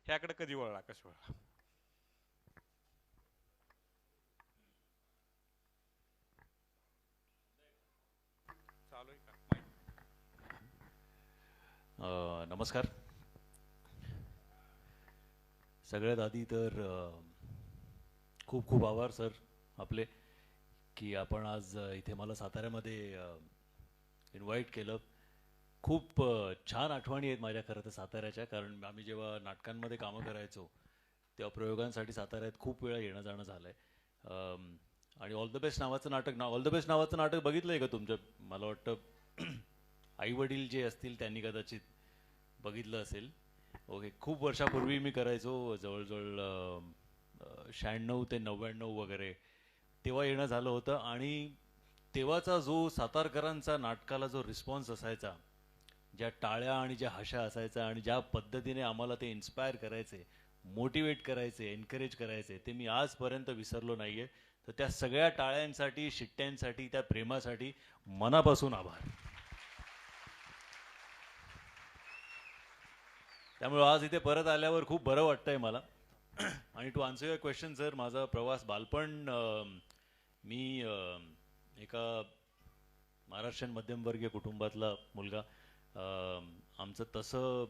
ह्याकडे कधी वळला, कसं वळला? चालू आहे का? नमस्कार. सगळ्यात आधी तर खूप खूप आभार सर आपले, की आपण आज इथे मला साताऱ्यामध्ये इन्व्हाइट केलं. खूप छान आठवणी आहेत माझ्या खरं तर साताऱ्याच्या, कारण आम्ही जेव्हा नाटकांमध्ये कामं करायचो तेव्हा प्रयोगांसाठी साताऱ्यात खूप वेळा येणं जाणं झालं आहे. आणि ऑल द बेस्ट नावाचं नाटक, ऑल द बेस्ट नावाचं नाटक बघितलं आहे का तुमच्या? मला वाटतं आई वडील जे असतील त्यांनी कदाचित बघितलं असेल. ओके, खूप वर्षापूर्वी मी करायचो, जवळजवळ 96 ते 99 वगैरे तेव्हा येणं झालं होतं. आणि तेव्हाचा जो सातारकरांचा नाटकाला जो रिस्पॉन्स असायचा, ज्या टाळ्या आणि ज्या हशा असायच्या आणि ज्या पद्धतीने आम्हाला ते इन्स्पायर करायचे, मोटिवेट करायचे, एनकरेज करायचे, ते मी आजपर्यंत विसरलो नाही आहे. तर त्या सगळ्या टाळ्यांसाठी, शिट्ट्यांसाठी, त्या प्रेमासाठी मनापासून आभार. त्यामुळे आज इथे परत आल्यावर खूप बरं वाटतंय मला. आणि to answer your question sir, माझा प्रवास बालपण, मी एका महाराष्ट्रीयन मध्यमवर्गीय कुटुंबातला मुलगा. आमचं तसं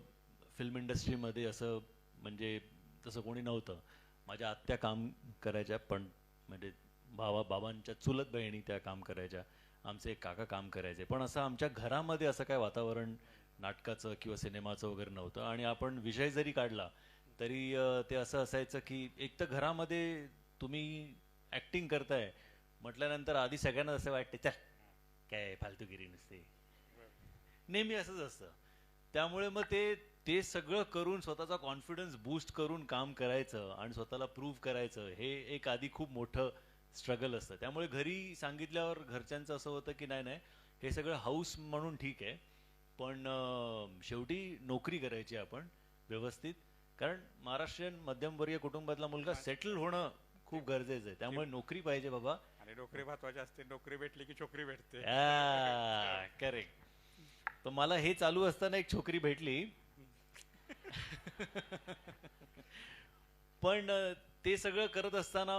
फिल्म इंडस्ट्रीमध्ये असं म्हणजे तसं कोणी नव्हतं. माझ्या आत्या काम करायच्या, पण म्हणजे बाबांच्या चुलत बहिणी त्या काम करायच्या, आमचे एक काका काम करायचे, पण असं आमच्या घरामध्ये असं काय वातावरण नाटकाचं किंवा सिनेमाचं वगैरे नव्हतं. आणि आपण विषय जरी काढला तरी ते असं असायचं की एक तर घरामध्ये तुम्ही ॲक्टिंग करताय म्हटल्यानंतर आधी सगळ्यांना असं वाटते, त्या काय फालतूगिरी नसते, नेहमी असंच असतं. त्यामुळे मग ते ते सगळं करून स्वतःचा कॉन्फिडन्स बूस्ट करून काम करायचं आणि स्वतःला प्रूव्ह करायचं, हे एक आधी खूप मोठं स्ट्रगल असतं. त्यामुळे घरी सांगितल्यावर घरच्यांचं असं होतं की नाही नाही, हे सगळं हाऊस म्हणून ठीक आहे, पण शेवटी नोकरी करायची आपण व्यवस्थित. कारण महाराष्ट्रीयन मध्यमवर्गीय कुटुंबातला मुलगा सेटल होणं ते खूप गरजेचं आहे, ते त्यामुळे नोकरी पाहिजे बाबा. आणि नोकरी महत्वाची असते, नोकरी भेटली की छोकरी भेटते. करेक्ट. तर मला हे चालू असताना एक छोकरी भेटली. पण ते सगळं करत असताना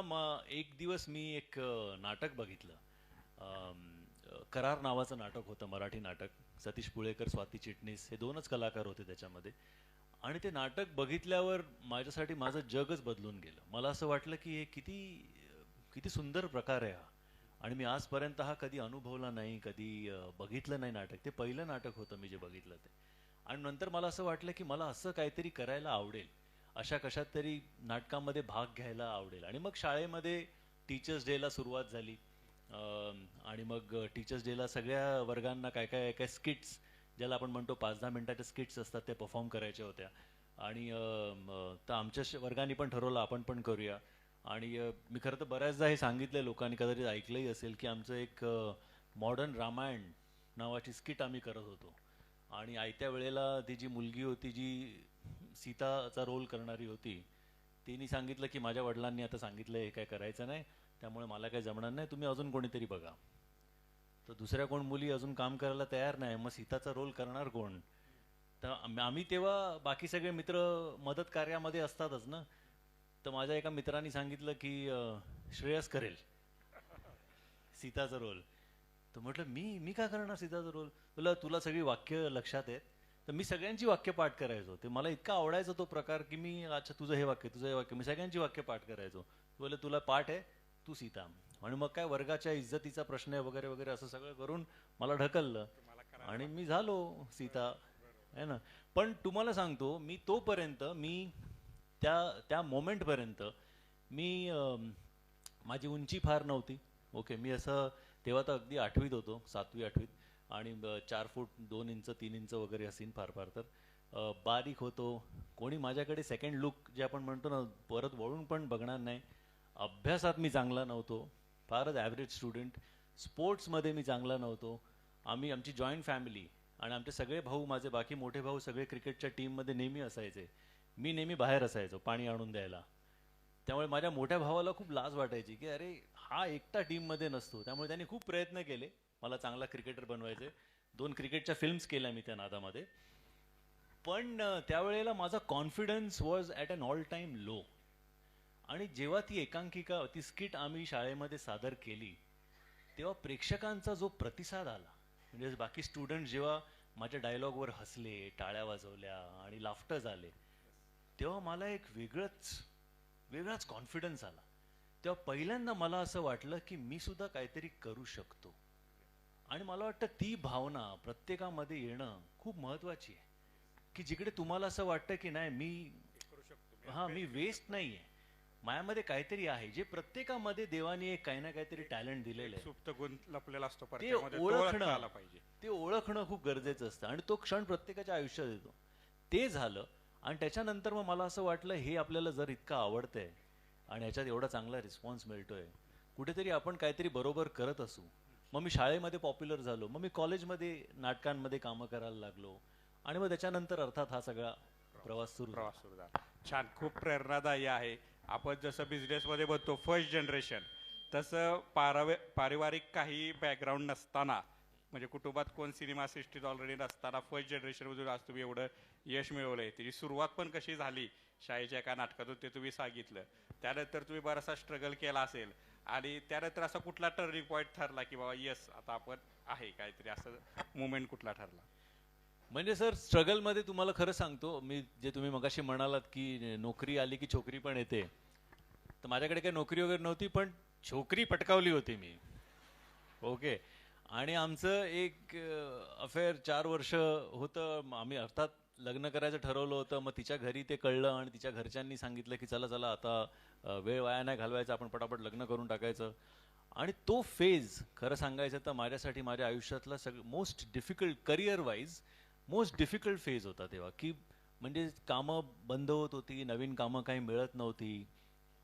एक दिवस मी एक नाटक बघितलं. करार नावाचं नाटक होतं, मराठी नाटक. सतीश पुळेकर, स्वाती चिटणीस हे दोनच कलाकार होते त्याच्यामध्ये. आणि ते नाटक बघितल्यावर माझ्यासाठी माझं जगच बदलून गेलं. मला असं वाटलं की हे किती किती सुंदर प्रकार आहे हा. आणि मी आजपर्यंत हा कधी अनुभवला नाही, कधी बघितलं नाही नाटक. ते पहिलं नाटक होतं मी जे बघितलं ते. आणि नंतर मला असं वाटलं की मला असं काहीतरी करायला आवडेल, अशा कशात तरी नाटकामध्ये भाग घ्यायला आवडेल. आणि मग शाळेमध्ये टीचर्स डेला सुरुवात झाली. आणि मग टीचर्स डेला सगळ्या वर्गांना काय काय काय स्किट्स, ज्याला आपण म्हणतो 5-10 मिनिटाच्या स्किट्स असतात, त्या परफॉर्म करायच्या होत्या. आणि तर आमच्या वर्गाने पण ठरवलं आपण पण करूया. आणि मी खरं तर बऱ्याचदा हे सांगितलं लोकांनी, कदाचित ऐकलंही असेल, की आमचं एक मॉडर्न रामायण नावाची स्किट आम्ही करत होतो. आणि आयत्या वेळेला ती जी मुलगी होती जी सीताचा रोल करणारी होती, तिने सांगितलं की माझ्या वडिलांनी आता सांगितलं हे काय करायचं नाही, त्यामुळे मला काही जमणार नाही, तुम्ही अजून कोणीतरी बघा. तर दुसऱ्या कोण मुली अजून काम करायला तयार नाही, मग सीताचा रोल करणार कोण? तर आम्ही तेव्हा बाकी सगळे मित्र मदत कार्यामध्ये असतातच ना. तर माझ्या एका मित्राने सांगितलं की श्रेयस करेल सीताचा रोल. तर म्हटलं मी मी काय करणार सीताचा रोल? तुला तुला सगळी वाक्य लक्षात आहेत? तर मी सगळ्यांची वाक्य पाठ करायचो. ते मला इतका आवडायचा तो प्रकार की मी, अच्छा तुझं हे वाक्य, तुझं हे वाक्य, मी सगळ्यांची वाक्य पाठ करायचो. बोले तुला पाठ आहे, तू सीता. आणि मग काय वर्गाच्या इज्जतीचा प्रश्न आहे वगैरे वगैरे असं सगळं करून मला ढकललं. तुम्हाला करायला आणि लागतं. मी झालो सीता, बरोबर. आहे ना. पण तुम्हाला सांगतो मी तोपर्यंत, मी त्या त्या मोमेंटपर्यंत मी माझी उंची फार नव्हती. ओके, मी असं तेव्हा तर अगदी आठवीत होतो, 7वी-8वीत. आणि 4 फूट 2 इंच 3 इंच वगैरे असेल फार फार तर. बारीक होतो. कोणी माझ्याकडे सेकंड लुक जे आपण म्हणतो ना, परत वळून पण बघणार नाही. अभ्यासात मी चांगला नव्हतो, फारच ॲव्हरेज स्टुडंट. स्पोर्ट्समध्ये मी चांगला नव्हतो. आमची जॉईंट फॅमिली, आणि आमचे सगळे भाऊ, माझे बाकी मोठे भाऊ सगळे क्रिकेटच्या टीममध्ये नेहमी असायचे. मी नेहमी बाहेर असायचो पाणी आणून द्यायला. त्यामुळे माझ्या मोठ्या भावाला खूप लाज वाटायची की अरे हा एकटा टीममध्ये नसतो. त्यामुळे त्यांनी खूप प्रयत्न केले मला चांगला क्रिकेटर बनवायचे. 2 क्रिकेटच्या फिल्म्स केल्या मी त्या नादामध्ये. पण त्यावेळेला माझा confidence was at an all time low. आणि जेव्हा ती एकांकिका ती स्किट आम्ही शाळेमध्ये सादर केली तेव्हा प्रेक्षकांचा जो प्रतिसाद आला, म्हणजे बाकी स्टुडंट जेव्हा माझ्या डायलॉगवर हसले, टाळ्या वाजवल्या आणि लाफ्टर झाले, तेव्हा मला एक वेगळाच कॉन्फिडन्स आला. तेव्हा पहिल्यांदा मला असं वाटलं की मी सुद्धा काहीतरी करू शकतो. आणि मला वाटतं ती भावना प्रत्येकामध्ये येणं खूप महत्वाची आहे, की जिकडे तुम्हाला असं वाटतं की नाही मी वेस्ट नाही आहे, माझ्यामध्ये काहीतरी आहे, जे प्रत्येकामध्ये देवाने एक काही ना काहीतरी टॅलेंट दिलेलं आहे, सुप्त गुण लपलेला असतो ते प्रत्येकामध्ये, तो ओळखता आला पाहिजे. ते ओळखणं खूप गरजेचं असतं आणि तो क्षण प्रत्येकाच्या आयुष्यात येतो. ते झालं आणि त्याच्यानंतर मग मला असं वाटलं हे आपल्याला जर इतकं आवडतंय आणि ह्याच्यात एवढा चांगला रिस्पॉन्स मिळतोय, कुठेतरी आपण काहीतरी बरोबर करत असू. मग मी शाळेमध्ये पॉप्युलर झालो, मग मी कॉलेजमध्ये नाटकांमध्ये कामं करायला लागलो आणि मग त्याच्यानंतर अर्थात हा सगळा प्रवास सुरू झाला. छान, खूप प्रेरणादायी आहे. आपण जसं बिझनेसमध्ये बघतो फर्स्ट जनरेशन, तसं पारिवारिक काही बॅकग्राऊंड नसताना, म्हणजे कुटुंबात कोण सिनेमा सृष्टीत ऑलरेडी नसताना फर्स्ट जनरेशनमधून आज तुम्ही एवढं यश मिळवलंय. त्याची सुरुवात पण कशी झाली शाळेच्या एका नाटकातून ते तुम्ही सांगितलं. त्यानंतर तुम्ही बराचसा स्ट्रगल केला असेल आणि त्यानंतर असा कुठला टर्निंग पॉईंट ठरला की बाबा येस आता आपण आहे काहीतरी, असं मुवमेंट कुठला ठरला? म्हणजे सर स्ट्रगलमध्ये तुम्हाला खरं सांगतो मी, जे तुम्ही मगाशी म्हणालात की नोकरी आली की छोकरी पण येते, तर माझ्याकडे काही नोकरी वगैरे नव्हती पण छोकरी पटकावली होती मी. ओके. आणि आमचं एक अफेअर 4 वर्ष होतं. आम्ही अर्थात लग्न करायचं ठरवलं होतं. मग तिच्या घरी ते कळलं आणि तिच्या घरच्यांनी सांगितलं की चला चला आता वेळ वाया नाही घालवायचा, आपण पटापट लग्न करून टाकायचं. आणि तो फेज खरं सांगायचं तर माझ्यासाठी माझ्या आयुष्यातला most difficult, career wise most difficult phase होता तेव्हा. की म्हणजे कामं बंद होत होती, नवीन कामं काही मिळत नव्हती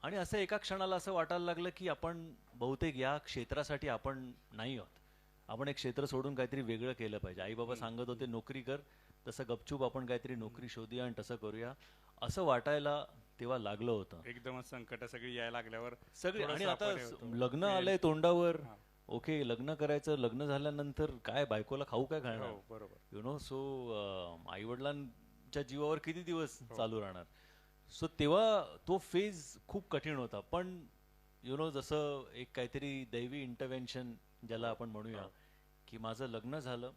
आणि असं एका क्षणाला असं वाटायला लागलं की आपण बहुतेक या क्षेत्रासाठी आपण नाही आहोत, आपण एक क्षेत्र सोडून काहीतरी वेगळं केलं पाहिजे. आई बाबा सांगत होते नोकरी कर, तसं गपचूप आपण काहीतरी नोकरी शोधूया आणि तसं करूया, असं वाटायला तेव्हा लागलं होतं. एकदमच संकट सगळी यायला लागल्यावर सगळे. आणि आता लग्न आलंय तोंडावर, ओके लग्न करायचं, लग्न झाल्यानंतर काय बायकोला खाऊ काय घालणार, बरोबर, यु नो. सो आई वडिलांच्या जीवावर किती दिवस चालू राहणार. सो तेव्हा तो फेज खूप कठीण होता. पण यु नो जसं एक काहीतरी दैवी इंटरव्हेन्शन ज्याला आपण म्हणूया, की माझं लग्न झालं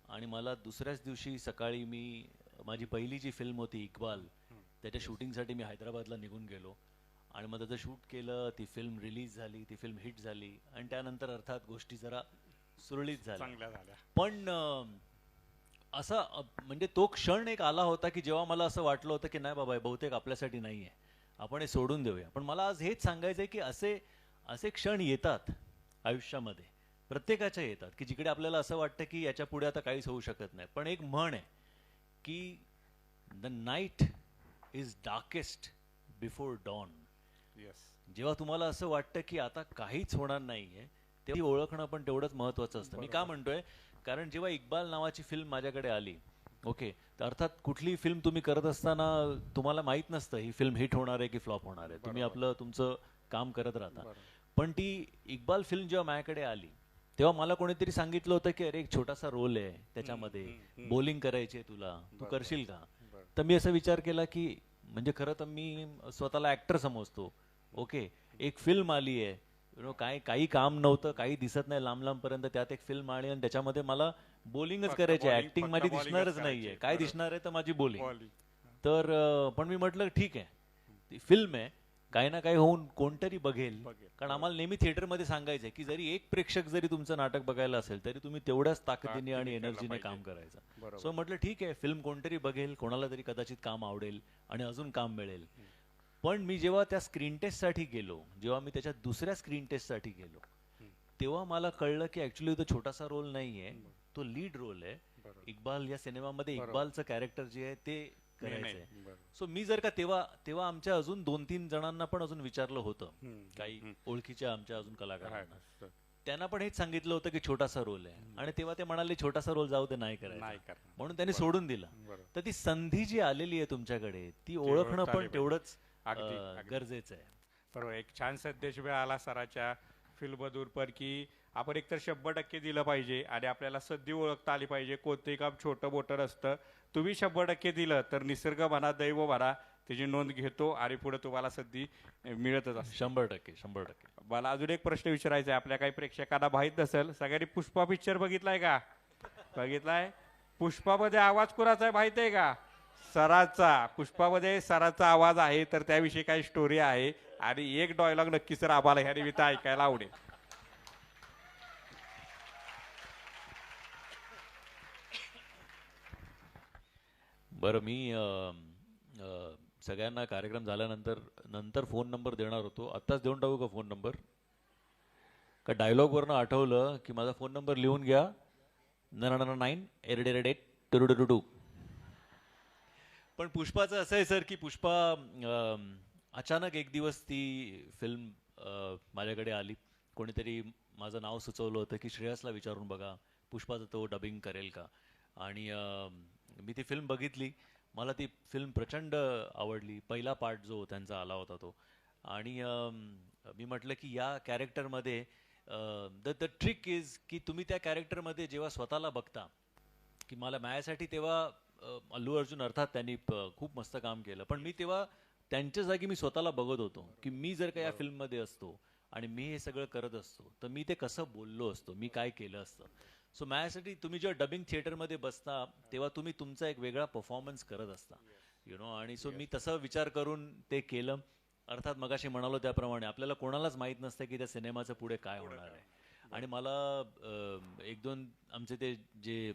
आणि मला दुसऱ्याच दिवशी सकाळी माझी पहिली जी फिल्म होती इक्बाल, त्याच्या शूटिंगसाठी मी हैदराबादला निघून गेलो आणि मग त्याचं शूट केलं, ती फिल्म रिलीज झाली, ती फिल्म हिट झाली आणि त्यानंतर अर्थात गोष्टी जरा सुरळीत झाल्या. पण असा म्हणजे तो क्षण एक आला होता की जेव्हा मला असं वाटलं होतं की नाही बाबा बहुतेक आपल्यासाठी नाही आहे, आपण हे सोडून देऊया. पण मला आज हेच सांगायचं आहे की असे क्षण येतात आयुष्यामध्ये, प्रत्येकाच्या येतात, की जिकडे आपल्याला असं वाटतं की याच्या पुढे आता काहीच होऊ शकत नाही. पण एक म्हण आहे की the night is darkest before don. जेव्हा तुम्हाला असं वाटतं की आता काहीच होणार नाहीये, तेव्हा ओळखणं पण तेवढंच महत्वाचं असतं. मी का म्हणतोय, कारण जेव्हा इक्बाल नावाची फिल्म माझ्याकडे आली, ओके, तर अर्थात कुठली फिल्म तुम्ही करत असताना तुम्हाला माहित नसतं ही फिल्म हिट होणार आहे की फ्लॉप होणार आहे, तुम्ही आपलं तुमचं काम करत राहता. पण ती इक्बाल फिल्म जेव्हा माझ्याकडे आली तेव्हा मला कोणीतरी सांगितलं होतं की अरे एक छोटासा रोल आहे त्याच्यामध्ये, बॉलिंग करायची आहे तुला, तू करशील का? तर मी असा विचार केला की म्हणजे खरं तर मी स्वतःला ऍक्टर समजतो, ओके, एक फिल्म आली आहे, यु नो, काही काम नव्हतं, काही दिसत नाही लांब लांबपर्यंत, त्यात एक फिल्म आली आणि त्याच्यामध्ये मला बॉलिंगच करायची, ऍक्टिंग माझी दिसणारच नाहीये, काय दिसणार आहे तर माझी बॉलिंग. तर पण मी म्हटलं ठीक आहे, ती फिल्म आहे, काही ना काही होऊन कोणतरी बघेल. कारण आम्हाला नेहमी थिएटरमध्ये सांगायचंय की जरी एक प्रेक्षक जरी तुमचं नाटक बघायला असेल तरी तुम्ही तेवढ्याच ताकदीने आणि एनर्जीने काम करायचं. सो म्हटलं ठीक आहे, फिल्म कोणतरी बघेल, कोणाला तरी कदाचित काम आवडेल आणि अजून काम मिळेल. पण मी जेव्हा त्या स्क्रीन टेस्टसाठी गेलो, जेव्हा मी त्याच्या दुसऱ्या स्क्रीन टेस्टसाठी गेलो, तेव्हा मला कळलं की ऍक्च्युली तो छोटासा रोल नाहीये, तो लीड रोल आहे. इक्बाल या सिनेमामध्ये इक्बालचं कॅरेक्टर जे आहे ते करायचंय. सो मी जर का तेव्हा आमच्या अजून 2-3 जणांना पण अजून विचारलं होतं, काही ओळखीच्या आमच्या अजून कलाकारांना, त्यांना पण हेच सांगितलं होतं की छोटासा रोल आहे. आणि तेव्हा ते म्हणाले छोटासा रोल जाऊ दे, नाही करायचा, म्हणून त्यांनी सोडून दिलं. तर ती संधी जी आलेली आहे तुमच्याकडे ती ओळखणं पण तेवढंच गरजेचं आहे. बरोबर. एक छान संदेश मिळाला सराच्या फिल्ममधून पण की आपण एकतर 100% दिलं पाहिजे आणि आपल्याला संधी ओळखता आली पाहिजे. कोणतंही काम छोटं मोठं नसतं, तुम्ही 100% दिलं तर निसर्ग म्हणा दैव म्हणा त्याची नोंद घेतो आणि पुढे तुम्हाला संधी मिळतच असते. 100%, 100%. मला अजून एक प्रश्न विचारायचा आहे, आपल्या काही प्रेक्षकांना माहीत नसेल, सगळ्यांनी पुष्पा पिक्चर बघितलाय का? बघितलाय. पुष्पामध्ये आवाज कुणाचा आहे माहित आहे का? सराचा. पुष्पामध्ये सराचा आवाज आहे, तर त्याविषयी काही स्टोरी आहे आणि एक डायलॉग नक्की सर आम्हाला ह्या निमित्त ऐकायला आवडेल. बरं, मी सगळ्यांना कार्यक्रम झाल्यानंतर नंतर फोन नंबर देणार होतो. आत्ताच देऊन टाकू का फोन नंबर? का डायलॉगवरनं आठवलं की माझा फोन नंबर लिहून घ्या. 999 पण पुष्पाचं असं आहे सर की पुष्पा अचानक एक दिवस ती फिल्म माझ्याकडे आली. कोणीतरी माझं नाव सुचवलं होतं की श्रेयसला विचारून बघा पुष्पाचं तो डबिंग करेल का. आणि मी ती फिल्म बघितली. मला ती फिल्म प्रचंड आवडली. पहिला पार्ट जो त्यांचा आला होता तो. आणि मी म्हटलं की या कॅरेक्टरमध्ये द ट्रिक इज की तुम्ही त्या कॅरेक्टरमध्ये जेव्हा स्वतःला बघता की मला माझ्यासाठी तेव्हा अल्लू अर्जुन अर्थात त्यांनी खूप मस्त काम केलं, पण मी तेव्हा त्यांच्या जागी मी स्वतःला बघत होतो की मी जर का या फिल्ममध्ये असतो आणि मी हे सगळं करत असतो तर मी ते कसं बोललो असतो, मी काय केलं असतं. सो माझ्यासाठी तुम्ही जेव्हा डबिंग थिएटरमध्ये बसता तेव्हा तुम्ही तुमचा एक वेगळा परफॉर्मन्स करत असता, यु नो. आणि सो मी तसं विचार करून ते केलं. अर्थात मगाशी म्हणालो त्याप्रमाणे आपल्याला कोणालाच माहीत नसतं की त्या सिनेमाचं पुढे काय होणार आहे. आणि मला एक दोन आमचे ते जे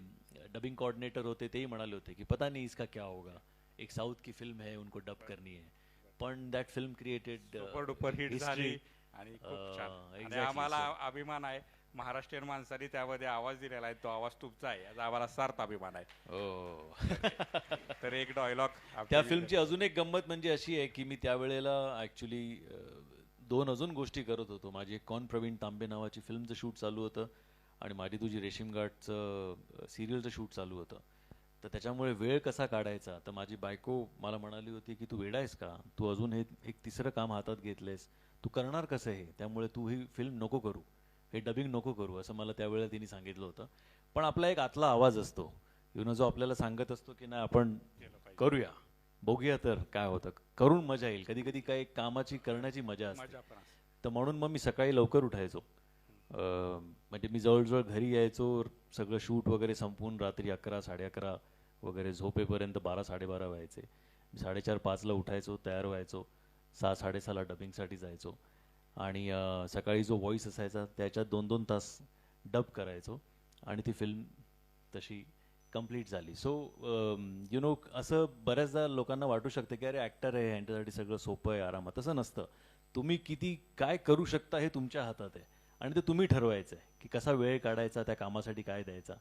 डबिंग कोऑर्डिनेटर होते तेही म्हणाले होते की पता नहीं इसका क्या होगा, एक साउथ की फिल्म है उनको डब करनी है. पण that film created super duper hit झाली आणि खूप छान. आणि आम्हाला अभिमान आहे महाराष्ट्रीयन माणसांनी त्यामध्ये आवाज दिलेला आहे, तो आवाज तुमचा आहे याचा आम्हाला सार्थ अभिमान आहे. तर एक डायलॉग त्या फिल्मची अजून एक गंमत म्हणजे अशी आहे की मी त्यावेळेला ॲक्च्युली दोन अजून गोष्टी करत होतो. माझी एक कॉन प्रवीण तांबे नावाची फिल्मचं शूट चालू होतं आणि माझी तुझी रेशीम गाठचं सिरियलचं शूट चालू होतं. तर त्याच्यामुळे वेळ कसा काढायचा, तर माझी बायको मला म्हणाली होती की तू वेडा आहेस का, तू अजून हे एक तिसरं काम हातात घेतलंयस, तू करणार कसं हे, त्यामुळे तू ही फिल्म नको करू, हे डबिंग नको करू, असं मला त्यावेळेला तिने सांगितलं होतं. पण आपला एक आतला आवाज असतो जो आपल्याला सांगत असतो की नाही आपण करूया, बघूया तर काय होतं, करून मजा येईल. कधी कधी काय कामाची करण्याची मजा असते. तर म्हणून मग मी सकाळी लवकर उठायचो. म्हणजे मी जवळजवळ घरी यायचो सगळं शूट वगैरे संपवून रात्री 11, 11:30 वगैरे, झोपेपर्यंत 12, 12:30 व्हायचे. 4:30, 5ला उठायचो, तयार व्हायचो, 6, 6:30ला डबिंगसाठी जायचो आणि सकाळी जो व्हॉइस असायचा त्याच्यात 2-2 तास डब करायचो आणि ती फिल्म तशी कंप्लीट झाली. सो यु नो, असं बऱ्याचदा लोकांना वाटू शकतं की अरे ॲक्टर आहे यांच्यासाठी सगळं सोपं आहे, आरामात. तसं नसतं. तुम्ही किती काय करू शकता हे तुमच्या हातात आहे आणि ते तुम्ही ठरवायचं आहे की कसा वेळ काढायचा, त्या कामासाठी काय द्यायचा.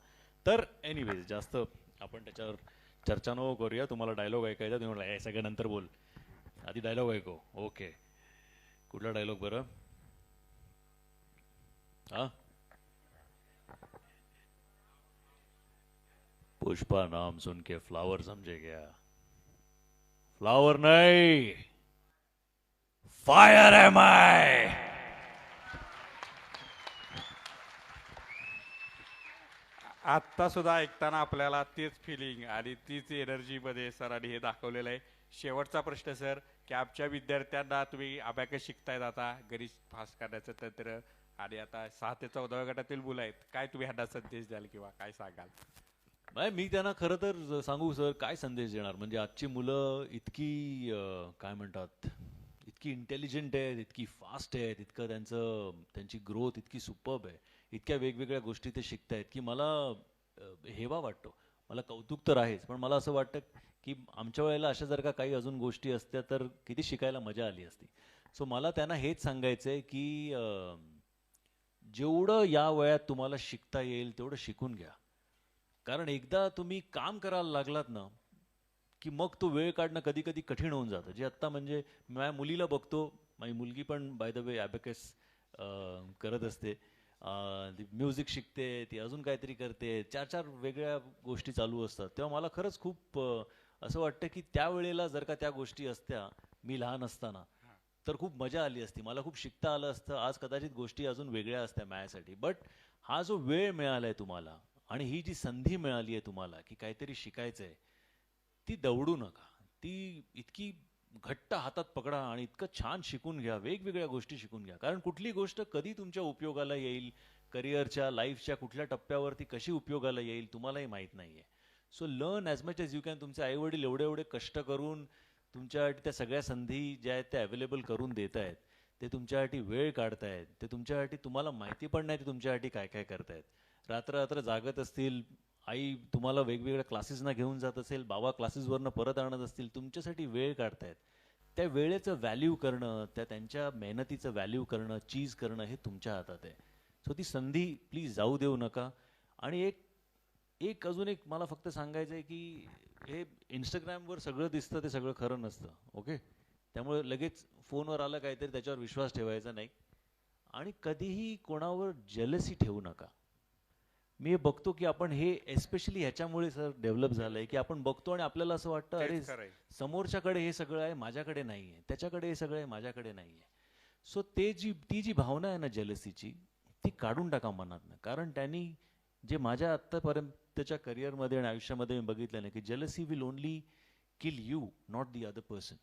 तर एनिवेज जास्त आपण त्याच्यावर चर्चा नको करूया. तुम्हाला डायलॉग ऐकायचा, तुम्ही म्हटलं हे सगळं नंतर बोल, आधी डायलॉग ऐको. ओके, कुठला डायलॉग बरं? हा, पुष्पा नाम सुन के फ्लावर समझे क्या? फ्लावर नहीं, फायर है मैं. आत्ता सुद्धा ऐकताना आपल्याला तेच फिलिंग आणि तीच एनर्जी मध्ये सरांनी हे दाखवलेलं आहे. शेवटचा प्रश्न सर, की आमच्या विद्यार्थ्यांना तुम्ही अबॅकस शिकतायत, आता गणित पास करण्याचं तंत्र, आणि आता 6 ते 14 गटातील मुलं आहेत, काय तुम्ही ह्यांना संदेश द्याल किंवा काय सांगाल? नाही, मी त्यांना खरं तर सांगू सर काय संदेश देणार, म्हणजे आजची मुलं इतकी काय म्हणतात, इतकी इंटेलिजंट आहेत, इतकी फास्ट आहेत, इतकं त्यांची ग्रोथ इतकी सुपर्ब आहे, इतक्या वेगवेगळ्या गोष्टी ते शिकतायत की मला हेवा वाटतो. मला कौतुक तर आहेच, पण मला असं वाटतं की आमच्या वेळेला अशा जर का काही अजून गोष्टी असत्या तर किती शिकायला मजा आली असती. सो मला त्यांना हेच सांगायचं आहे की जेवढं या वयात तुम्हाला शिकता येईल तेवढं शिकून घ्या. कारण एकदा तुम्ही काम करायला लागलात ना की मग तो वेळ काढणं कधी कधी कठीण होऊन जातं. जे आत्ता म्हणजे माझ्या मुलीला बघतो, माझी मुलगी पण बाय द वे ॲबॅकस करत असते, म्युझिक शिकते, ती अजून काहीतरी करते, 4-4 वेगळ्या गोष्टी चालू असतात. तेव्हा मला खरंच खूप असं वाटतं की त्यावेळेला जर का त्या गोष्टी असत्या मी लहान असताना तर खूप मजा आली असती, मला खूप शिकता आलं असतं. आज कदाचित गोष्टी अजून वेगळ्या असत्या माझ्यासाठी. बट हा जो वेळ मिळाला आहे तुम्हाला आणि ही जी संधी मिळाली आहे तुम्हाला की काहीतरी शिकायचं आहे, ती दवडू नका. ती इतकी घट्ट हातात पकडा आणि इतकं छान शिकून घ्या, वेगवेगळ्या गोष्टी शिकून घ्या. कारण कुठली गोष्ट कधी तुमच्या उपयोगाला येईल, करिअरच्या, लाईफच्या कुठल्या टप्प्यावरती कशी उपयोगाला येईल तुम्हालाही माहीत नाही आहे. So learn as much as you can. तुमचे आईवडील एवढे एवढे कष्ट करून तुमच्यासाठी त्या सगळ्या संधी ज्या आहेत त्या अवेलेबल करून देत आहेत. ते तुमच्यासाठी वेळ काढतायत, ते तुमच्यासाठी, तुम्हाला माहिती पण नाही ते तुमच्यासाठी काय काय करतायत. रात्र रात्र जागत असतील, आई तुम्हाला वेगवेगळ्या क्लासेसना घेऊन जात असेल, बाबा क्लासेसवरनं परत आणत असतील, तुमच्यासाठी वेळ काढतायत. त्या वेळेचं व्हॅल्यू करणं, त्यांच्या मेहनतीचं व्हॅल्यू करणं, चीज करणं हे तुमच्या हातात आहे. सो ती संधी प्लीज जाऊ देऊ नका. आणि एक अजून एक मला फक्त सांगायचं आहे की हे इंस्टाग्रामवर सगळं दिसतं ते सगळं खरं नसतं. ओके, त्यामुळे लगेच फोनवर आलं काहीतरी त्याच्यावर विश्वास ठेवायचा नाही. आणि कधीही कोणावर जेलसी ठेवू नका. मी हे बघतो की आपण हे एस्पेशली ह्याच्यामुळे सर डेव्हलप झालंय की आपण बघतो आणि आपल्याला असं वाटतं अरे समोरच्याकडे हे सगळं आहे, माझ्याकडे नाही आहे, त्याच्याकडे हे सगळं आहे, माझ्याकडे नाही आहे. सो ती जी भावना आहे ना जेलसीची, ती काढून टाका मनातनं. कारण त्यांनी जे माझ्या आत्तापर्यंतच्या करिअरमध्ये आणि आयुष्यामध्ये मी बघितलं नाही की jealousy will only kill you, not the other person.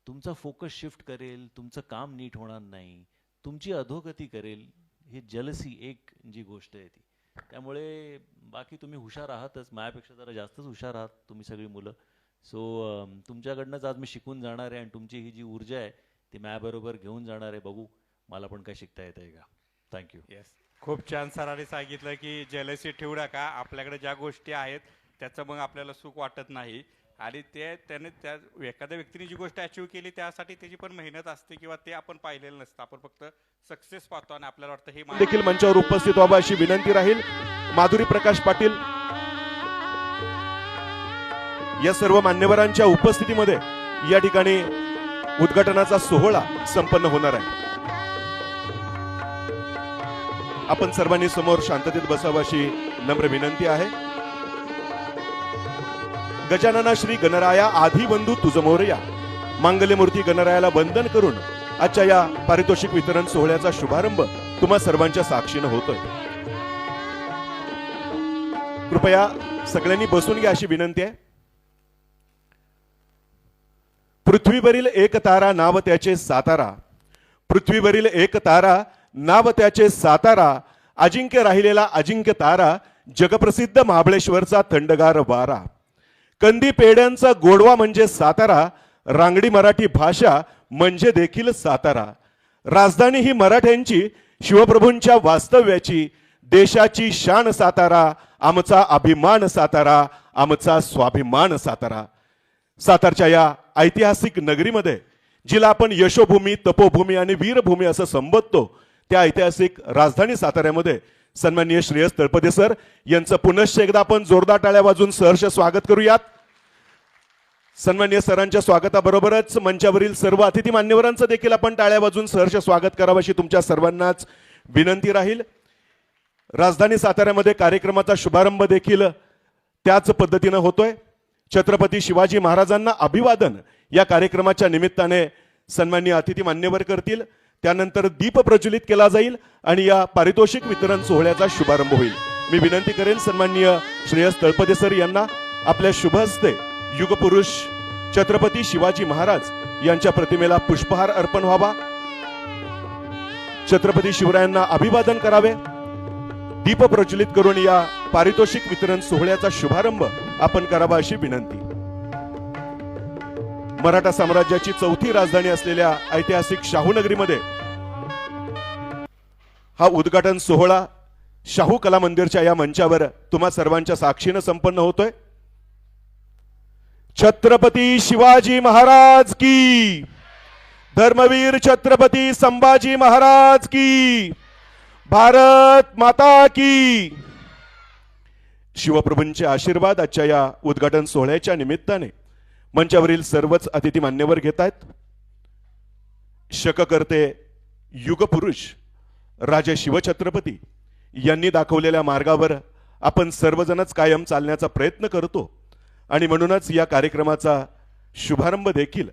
तुमचा फोकस शिफ्ट करेल, तुमचं काम नीट होणार नाही, तुमची अधोगती करेल. ही जेलसी एक जी गोष्ट आहे ती. त्यामुळे बाकी तुम्ही हुशार आहातच, माझ्यापेक्षा जरा जास्तच हुशार आहात तुम्ही सगळी मुलं. सो तुमच्याकडनंच आज मी शिकून जाणार आहे आणि तुमची ही जी ऊर्जा आहे ती माझ्याबरोबर घेऊन जाणार आहे. बघू मला पण काय शिकता येत आहे का. थँक्यू. येस, खूप छान सरांनी सांगितलं की जेलसी ठेवू नका. आपल्याकडे ज्या गोष्टी आहेत त्याचं मग आपल्याला सुख वाटत नाही आणि त्याने त्या एखाद्या व्यक्तीने जी गोष्ट अचीव केली त्यासाठी त्याची पण मेहनत असते किंवा ते आपण पाहिलेलं नसतं. आपण फक्त सक्सेस पाहतो आणि आपल्याला वाटतं हे देखील मंचावर उपस्थित व्हावं अशी विनंती राहील. माधुरी प्रकाश पाटील या सर्व मान्यवरांच्या उपस्थितीमध्ये या ठिकाणी उद्घाटनाचा सोहळा संपन्न होणार आहे. आपण सर्वांनी समोर शांततेत बसावं अशी नम्र विनंती आहे. गजानना श्री गणराया आधी बंधू तुझ मोरया, मांगल्यमूर्ती गणरायाला वंदन करून आजच्या या पारितोषिक वितरण सोहळ्याचा शुभारंभ तुम्हा सर्वांच्या साक्षीनं होतोय. कृपया सगळ्यांनी बसून घ्या अशी विनंती आहे. पृथ्वीवरील एक तारा नाव त्याचे सातारा, पृथ्वीवरील एक तारा नाव त्याचे सातारा, अजिंक्य राहिलेला अजिंक्य तारा, जगप्रसिद्ध महाबळेश्वरचा थंडगार वारा. कंदी पेड्यांचा गोडवा म्हणजे सातारा, रांगडी मराठी भाषा म्हणजे देखील सातारा. राजधानी ही मराठ्यांची, शिवप्रभूंच्या वास्तव्याची, देशाची शान सातारा, आमचा अभिमान सातारा, आमचा स्वाभिमान सातारा. सातारच्या या ऐतिहासिक नगरीमध्ये जिला आपण यशोभूमी, तपोभूमी आणि वीरभूमी असं संबोधतो, त्या ऐतिहासिक राजधानी साताऱ्यामध्ये सन्माननीय श्रेयस तळपदे सर यांचं पुनश्च एकदा आपण जोरदार टाळ्या वाजून सहर्ष स्वागत करूयात. सन्माननीय सरांच्या स्वागताबरोबरच मंचावरील सर्व अतिथी मान्यवरांचं देखील आपण टाळ्या वाजून सहर्ष स्वागत करावं अशी तुमच्या सर्वांनाच विनंती राहील. राजधानी साताऱ्यामध्ये कार्यक्रमाचा शुभारंभ देखील त्याच पद्धतीनं होतोय. छत्रपती शिवाजी महाराजांना अभिवादन या कार्यक्रमाच्या निमित्ताने सन्माननीय अतिथी मान्यवर करतील. त्यानंतर दीप प्रज्वलित केला जाईल आणि या पारितोषिक वितरण सोहळ्याचा शुभारंभ होईल. मी विनंती करेन सन्माननीय श्रेयस तळपदे सर यांना आपल्या शुभ हस्ते युगपुरुष छत्रपती शिवाजी महाराज यांच्या प्रतिमेला पुष्पहार अर्पण व्हावा. छत्रपती शिवरायांना अभिवादन करावे. दीप प्रज्वलित करून या पारितोषिक वितरण सोहळ्याचा शुभारंभ आपण करावा अशी विनंती. मराठा साम्राज्याची चौथी राजधानी असलेल्या ऐतिहासिक शाहूनगरीमध्ये हा उद्घाटन सोहळा शाहू कला मंदिरच्या या मंचावर तुम्हा सर्वांच्या साक्षीनं संपन्न होतोय. छत्रपती शिवाजी महाराज की, धर्मवीर छत्रपती संभाजी महाराज की, भारत माता की. शिवप्रभूंचे आशीर्वाद आजच्या या उद्घाटन सोहळ्याच्या निमित्ताने मंचावरील सर्वच अतिथी मान्यवर घेत आहेत. शककर्ते युगपुरुष राजे शिवछत्रपती यांनी दाखवलेल्या मार्गावर आपण सर्वजणच कायम चालण्याचा प्रयत्न करतो आणि म्हणूनच या कार्यक्रमाचा शुभारंभ देखील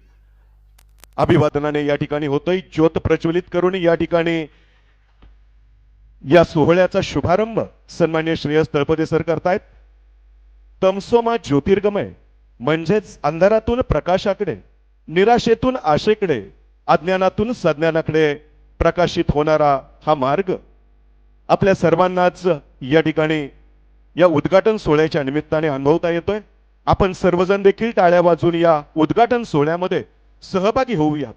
अभिवादनाने या ठिकाणी होतोय. ज्योत प्रज्वलित करून या ठिकाणी या सोहळ्याचा शुभारंभ सन्माननीय श्रेयस तळपदे सर करतायत. तमसोमा ज्योतिर्गमय म्हणजेच अंधारातून प्रकाशाकडे, निराशेतून आशेकडे, अज्ञानातून सज्ञानाकडे प्रकाशित होणारा हा मार्ग आपल्या सर्वांनाच या ठिकाणी या उद्घाटन सोहळ्याच्या निमित्ताने अनुभवता येतोय. आपण सर्वजण देखील टाळ्या वाजवून या उद्घाटन सोहळ्यामध्ये सहभागी होऊयात.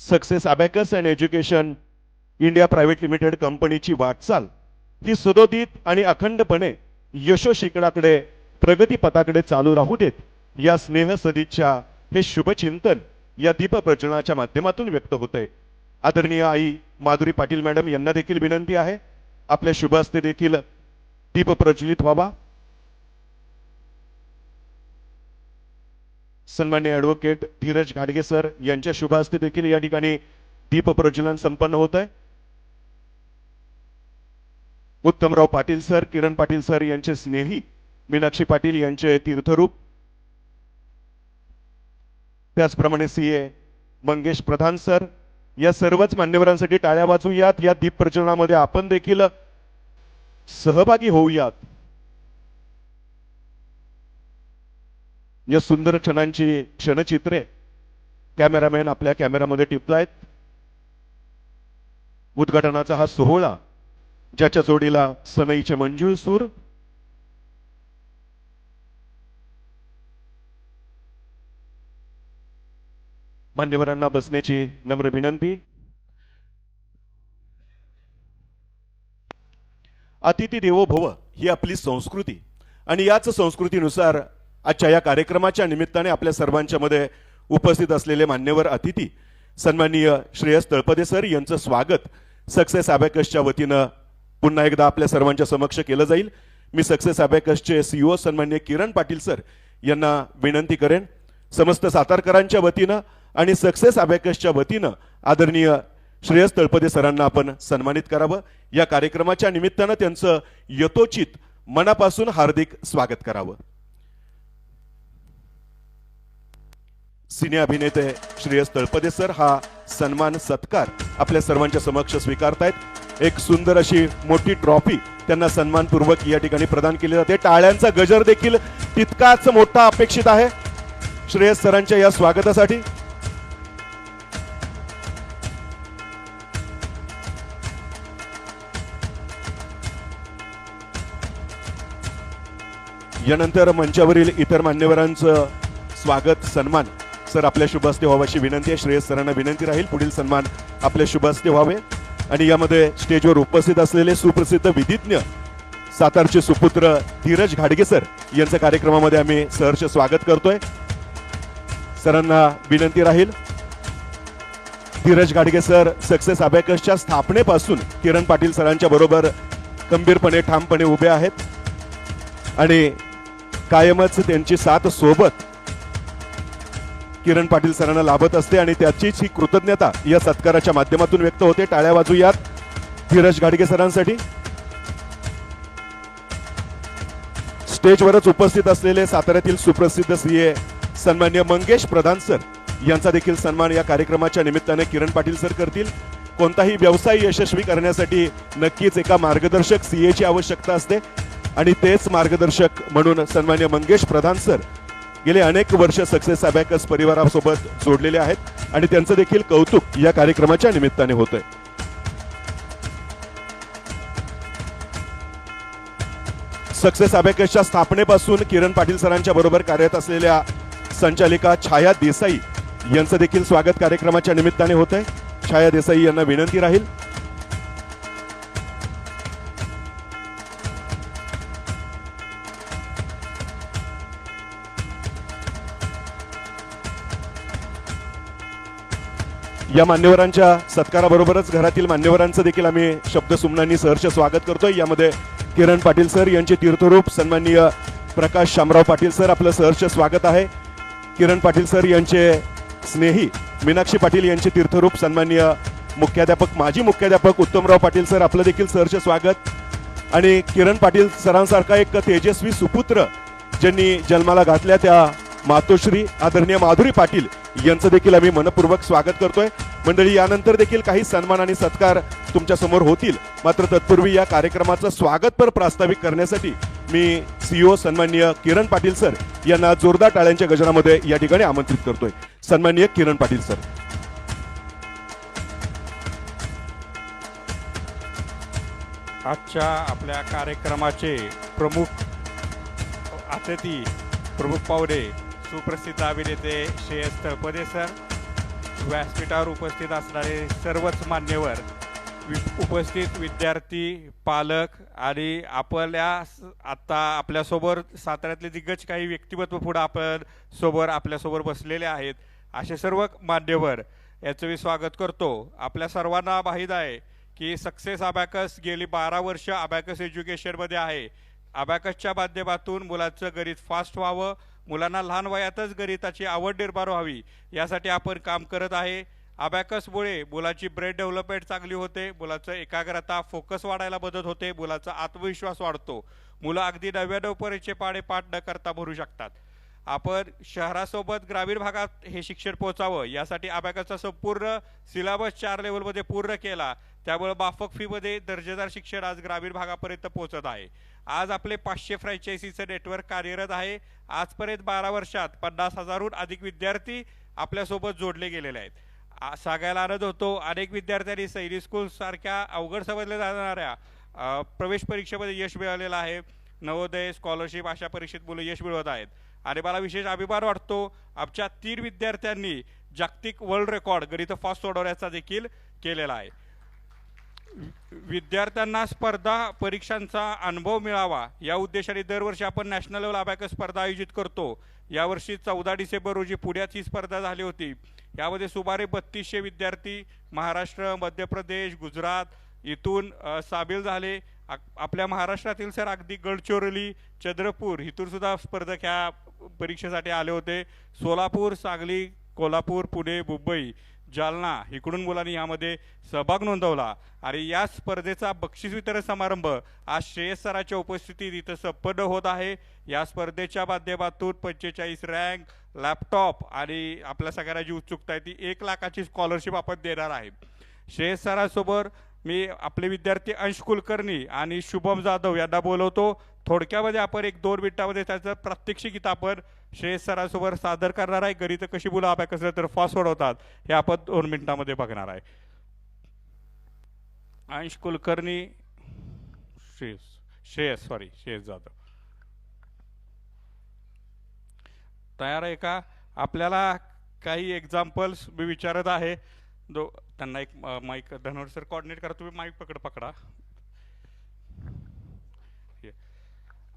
Success abacus and education India private limited कंपनीची वाटचाल ही सदोदित आणि अखंडपणे यशोशिखराकडे, प्रगतीपथाकडे चालू राहू देत, या स्नेहसदिच्छा हे शुभचिंतन या दीपप्रज्वलनाच्या माध्यमातून व्यक्त होते. आदरणीय आई माधुरी पाटील मॅडम यांना देखील विनंती आहे, आपल्या शुभ हस्ते देखील दीप प्रज्वलित व्हावा. सन्माननीय ॲडव्होकेट धीरज घाडगे सर यांच्या शुभ हस्ते देखील या ठिकाणी दीप प्रज्वलन संपन्न होत आहे. उत्तमराव पाटील सर, किरण पाटील सर यांचे स्नेही, मीनाक्षी पाटील यांचे तीर्थरूप, त्याचप्रमाणे सीए मंगेश प्रधान सर, या सर्वच मान्यवरांसाठी टाळ्या वाजवूयात. या दीप प्रज्वलनामध्ये आपण देखील सहभागी होऊयात. या सुंदर क्षणांची क्षणचित्रे कॅमेरामॅन आपल्या कॅमेरामध्ये टिपतायत. उद्घाटनाचा हा सोहळा, ज्याच्या जोडीला सनईचे मंजूळ सूर, मान्यवरांना बसण्याची नम्र विनंती. अतिथी देवो भव ही आपली संस्कृती आणि याच संस्कृतीनुसार आजच्या या कार्यक्रमाच्या निमित्ताने आपल्या सर्वांच्या मध्ये उपस्थित असलेले मान्यवर अतिथी सन्माननीय श्रेयस तळपदे सर यांचं स्वागत सक्सेस अबॅकसच्या वतीनं पुन्हा एकदा आपल्या सर्वांच्या समक्ष केलं जाईल. मी सक्सेस अबॅकसचे सीईओ सन्माननीय किरण पाटील सर यांना विनंती करेन, समस्त सातारकरांच्या वतीनं आणि सक्सेस अबॅकसच्या वतीनं आदरणीय श्रेयस तळपदे सरांना आपण सन्मानित करावं. या कार्यक्रमाच्या निमित्तानं त्यांचं यथोचित मनापासून हार्दिक स्वागत करावं. सिने अभिनेते श्रेयस तळपदे सर हा सन्मान सत्कार आपल्या सर्वांच्या समक्ष स्वीकारतायत. एक सुंदर अशी मोठी ट्रॉफी त्यांना सन्मानपूर्वक या ठिकाणी प्रदान केली जाते. टाळ्यांचा गजर देखील तितकाच मोठा अपेक्षित आहे श्रेयस सरांच्या या स्वागतासाठी. यानंतर मंचावरील इतर मान्यवरांचं स्वागत सन्मान सर आपल्या शुभ हस्ते व्हावाची विनंती आहे. श्रेयस सरांना विनंती राहील पुढील सन्मान आपल्या शुभ हस्ते व्हावे. आणि यामध्ये स्टेजवर उपस्थित असलेले सुप्रसिद्ध विधिज्ञ सातारचे सुपुत्र धीरज घाडगे सर यांचं कार्यक्रमामध्ये आम्ही सहर्ष स्वागत करतोय. सरांना विनंती राहील. धीरज घाडगे सर सक्सेस अबॅकसच्या स्थापनेपासून किरण पाटील सरांच्या बरोबर खंबीरपणे ठामपणे उभे आहेत आणि कायमच त्यांची साथ सोबत किरण पाटील सरांना लाभत असते आणि त्याचीच ही कृतज्ञता या सत्काराच्या माध्यमातून व्यक्त होते. टाळ्या वाजूयात धीरज घाडगे सरांसाठी. स्टेजवरच उपस्थित असलेले साताऱ्यातील सुप्रसिद्ध सीए सन्मान्य मंगेश प्रधान सर यांचा देखील सन्मान या कार्यक्रमाच्या निमित्ताने किरण पाटील सर करतील. कोणताही व्यवसाय यशस्वी करण्यासाठी नक्कीच एका मार्गदर्शक सीएची आवश्यकता असते आणि तेच मार्गदर्शक म्हणून सन्मान्य मंगेश प्रधान सर गेले अनेक वर्ष सक्सेस अबॅकस परिवारासोबत जोडलेले आहेत आणि त्यांचं देखील कौतुक या कार्यक्रमाच्या निमित्ताने होतंय. सक्सेस अबॅकसच्या स्थापनेपासून किरण पाटील सरांच्या बरोबर कार्यरत असलेल्या संचालिका छाया देसाई यांचं देखील स्वागत कार्यक्रमाच्या निमित्ताने होतंय. छाया देसाई यांना विनंती राहील. या मान्यवरांच्या सत्काराबरोबरच घरातील मान्यवरांचं देखील आम्ही शब्दसुमनांनी सहर्ष स्वागत करतोय. यामध्ये किरण पाटील सर यांचे तीर्थरूप सन्माननीय प्रकाश शामराव पाटील सर आपलं सहर्ष स्वागत आहे. किरण पाटील सर यांचे स्नेही मीनाक्षी पाटील यांचे तीर्थरूप सन्माननीय मुख्याध्यापक माजी मुख्याध्यापक उत्तमराव पाटील सर आपलं देखील सहर्ष स्वागत. आणि किरण पाटील सरांसारखा एक तेजस्वी सुपुत्र ज्यांनी जन्माला घातल्या त्या मातोश्री आदरणीय माधुरी पाटील यांचं देखील आम्ही मनपूर्वक स्वागत करतोय. मंडळी, यानंतर देखील काही सन्मान आणि सत्कार तुमच्या समोर होतील. मात्र तत्पूर्वी या कार्यक्रमाचं स्वागतपर प्रास्ताविक करण्यासाठी मी CEO सन्माननीय किरण पाटील सर यांना जोरदार टाळ्यांच्या गजरामध्ये या ठिकाणी आमंत्रित करतोय. सन्माननीय किरण पाटील सर. आजच्या आपल्या कार्यक्रमाचे प्रमुख अतिथी, प्रमुख पाहुणे, सुप्रसिद्ध अभिनेते श्रेयस तळपदे सर, व्यासपीठावर उपस्थित असणारे सर्वच मान्यवर, उपस्थित विद्यार्थी, पालक आणि आता आपल्यासोबत साताऱ्यातले दिग्गज काही व्यक्तिमत्व पुढे आपल्यासोबत बसलेले आहेत, असे सर्व मान्यवर याचं मी स्वागत करतो. आपल्या सर्वांना माहीत आहे की सक्सेस अबॅकस गेली 12 वर्ष अबॅकस एज्युकेशनमध्ये आहे. अबॅकसच्या माध्यमातून मुलांचं गणित फास्ट व्हावं, मुलांना लहान वयातच गणिताची आवड निर्माण व्हावी यासाठी आपण काम करत आहे. अबॅकसमुळे मुलाची ब्रेन डेव्हलपमेंट चांगली होते, मुलाचं एकाग्रता, फोकस वाढायला मदत होते, मुलाचा आत्मविश्वास वाढतो, मुलं अगदी 99 परीक्षे पाढे पाठ न करता भरू शकतात. आपण शहरासोबत ग्रामीण भागात हे शिक्षण पोहोचावं यासाठी अबॅकसचा संपूर्ण सिलेबस 4 लेवलमध्ये पूर्ण केला. त्यामुळे माफक फीमध्ये दर्जेदार शिक्षण आज ग्रामीण भागापर्यंत पोहोचत आहे. आज आपले 500 फ्रँचायझीचं नेटवर्क कार्यरत आहे. आजपर्यंत 12 वर्षात 50,000हून अधिक विद्यार्थी आपल्यासोबत जोडले गेलेले आहेत. सांगायला आनंद होतो, अनेक विद्यार्थ्यांनी सैनिक स्कूल सारख्या अवघड समजल्या जाणाऱ्या प्रवेश परीक्षेमध्ये यश मिळवलेलं आहे. नवोदय, स्कॉलरशिप अशा परीक्षेत मुलं यश मिळवत आहेत आणि मला विशेष अभिमान वाटतो आमच्या 3 विद्यार्थ्यांनी जागतिक वर्ल्ड रेकॉर्ड गणित फास्ट सोडवण्याचा देखील केलेला आहे. विद्यार्थ्यांना स्पर्धा परीक्षांचा अनुभव मिळावा या उद्देशाने दरवर्षी आपण नॅशनल लेवल अबॅकस स्पर्धा आयोजित करतो. यावर्षी 14 डिसेंबर रोजी पुण्यात ही स्पर्धा झाली होती. यामध्ये सुमारे 3200 विद्यार्थी महाराष्ट्र, मध्य प्रदेश, गुजरात इथून सामील झाले. आपल्या महाराष्ट्रातील सर अगदी गडचिरोली, चंद्रपूर इथून सुद्धा स्पर्धक ह्या परीक्षेसाठी आले होते. सोलापूर, सांगली, कोल्हापूर, पुणे, मुंबई, जालना इकडून मुलांनी यामध्ये सहभाग नोंदवला आणि या स्पर्धेचा बक्षीस वितरण समारंभ आज श्रेयस सरांच्या उपस्थितीत इथं संपन्न होत आहे. या स्पर्धेच्या माध्यमातून 45 रँक, लॅपटॉप आणि आपल्या सगळ्यांना जी उत्सुकता आहे ती 1 लाखाची स्कॉलरशिप आपण देणार आहे. श्रेयस सरांसोबत मी आपले विद्यार्थी अंश कुलकर्णी आणि शुभम जाधव यांना बोलवतो. थोडक्यामध्ये आपण 1-2 मिनिटांमध्ये त्याचं प्रात्यक्षिक गीत आपण श्रेयस सरांसोबत सादर करणार आहे. गणित कशी मुलं अबॅकस तर फास्ट सोडवतात हे आपण 2 मिनिटांमध्ये बघणार आहे. अंश कुलकर्णी, श्रेयस जाधव तयार आहे का? आपल्याला काही एक्झाम्पल्स मी विचारत आहे. त्यांना एक माईक धनवर सर कोऑर्डिनेट करा, तुम्ही माईक पकडा.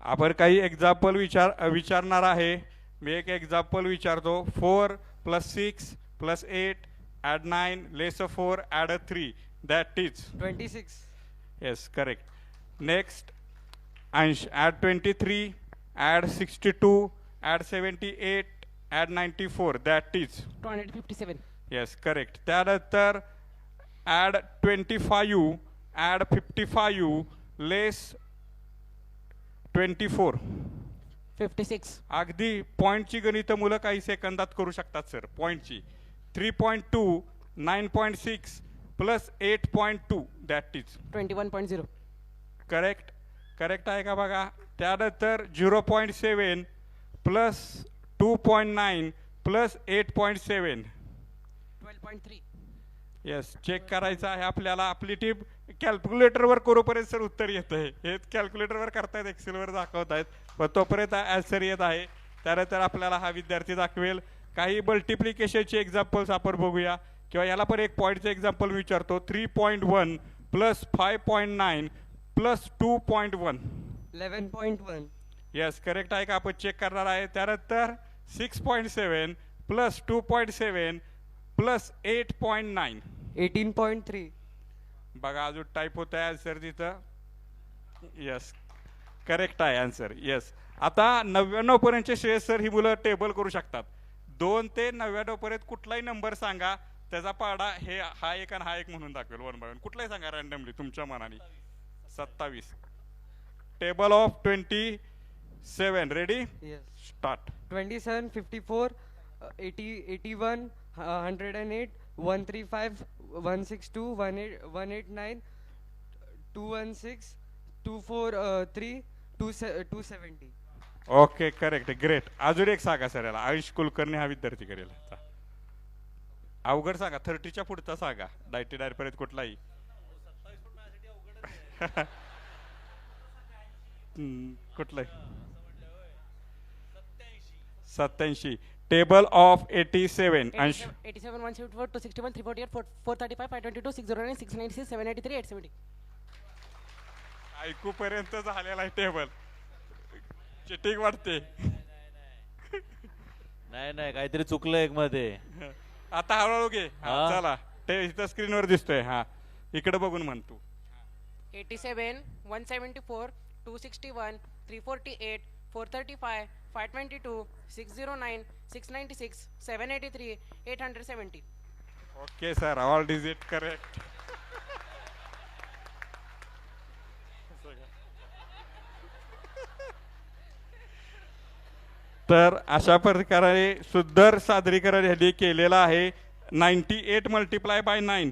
आपण काही एक्झाम्पल विचारणार आहे. मी एक एक्झाम्पल विचारतो. 4 + 6 + 8 add 9 less 4 add 3 that is 26. Yes, correct. Next अंश add 23 add 62 add 78 add 94 that is 257. Yes, correct. त्यानंतर ॲड 25 ॲड 55 लेस 24 56. अगदी पॉईंटची गणितं मुलं काही सेकंदात करू शकतात सर. पॉईंटची 3.2 9.6 + 8.2 दॅट इज 21.0. करेक्ट आहे का बघा. त्यानंतर 0.7 + 2.9 + 8.7 12.3. येस, चेक करायचं आहे आपल्याला. आपली टीम कॅल्क्युलेटरवर करूपर्यंत सर उत्तर येत आहे. हे कॅल्क्युलेटरवर करतायत, एक्सेलवर दाखवत आहेत, पण तोपर्यंत आन्सर येत आहे. त्यानंतर आपल्याला हा विद्यार्थी दाखवेल. काही मल्टिप्लिकेशनचे एक्झाम्पल्स आपण बघूया किंवा याला पण एक पॉईंटचं एक्झाम्पल विचारतो. 3.1 + 5.9 + 2.1 11.1. येस, करेक्ट आहे का? आपण चेक करणार आहे. त्यानंतर 6.7 + 2.7 + 8.9 18.3. बघा अजून टाईप होत आहे आन्सर तिथं. येस, करेक्ट आहे आन्सर. येस, आता 99 पर्यंतचे श्रेयस सर ही मुलं टेबल करू शकतात. 2 ते 99 पर्यंत कुठलाही नंबर सांगा, त्याचा पाडा हा एक आणि हा एक म्हणून दाखवेल 1 by 1. कुठलाही सांगा रँडमली तुमच्या मनाने. 27. Table of 27. Ready, Yes. Start. 27, 54, 80, 81, 108, 135, 162, 189, 216, 243, 270. Okay correct great. अजून एक सांगा सर याला. आयुष कुलकर्णी हा विद्यार्थी करेल. अवघड सांगा 30च्या पुढचा सांगा 99 पर्यंत कुठलाही. कुठलाही 87. टेबल ऑफ 87 अंश 87, 174, 261, 348, 435, 522, 609, 696, 783, 870. ऐकू पर्यंत झालेला आहे टेबल. चिटिंग वाटते. नाही नाही काहीतरी चुकलं एक मध्ये. आता हळूहळू घे. हा, हा. चला ते इथं स्क्रीनवर दिसतोय. हा इकडे बघून म्हण तू. 87, 174, 261, 348, 435, 522, 609, 696, 783, 870. Okay sir all digit correct. तर अशा प्रकारे सुंदर सादरीकरण यांनी केलेलं आहे. 98 multiply by 9,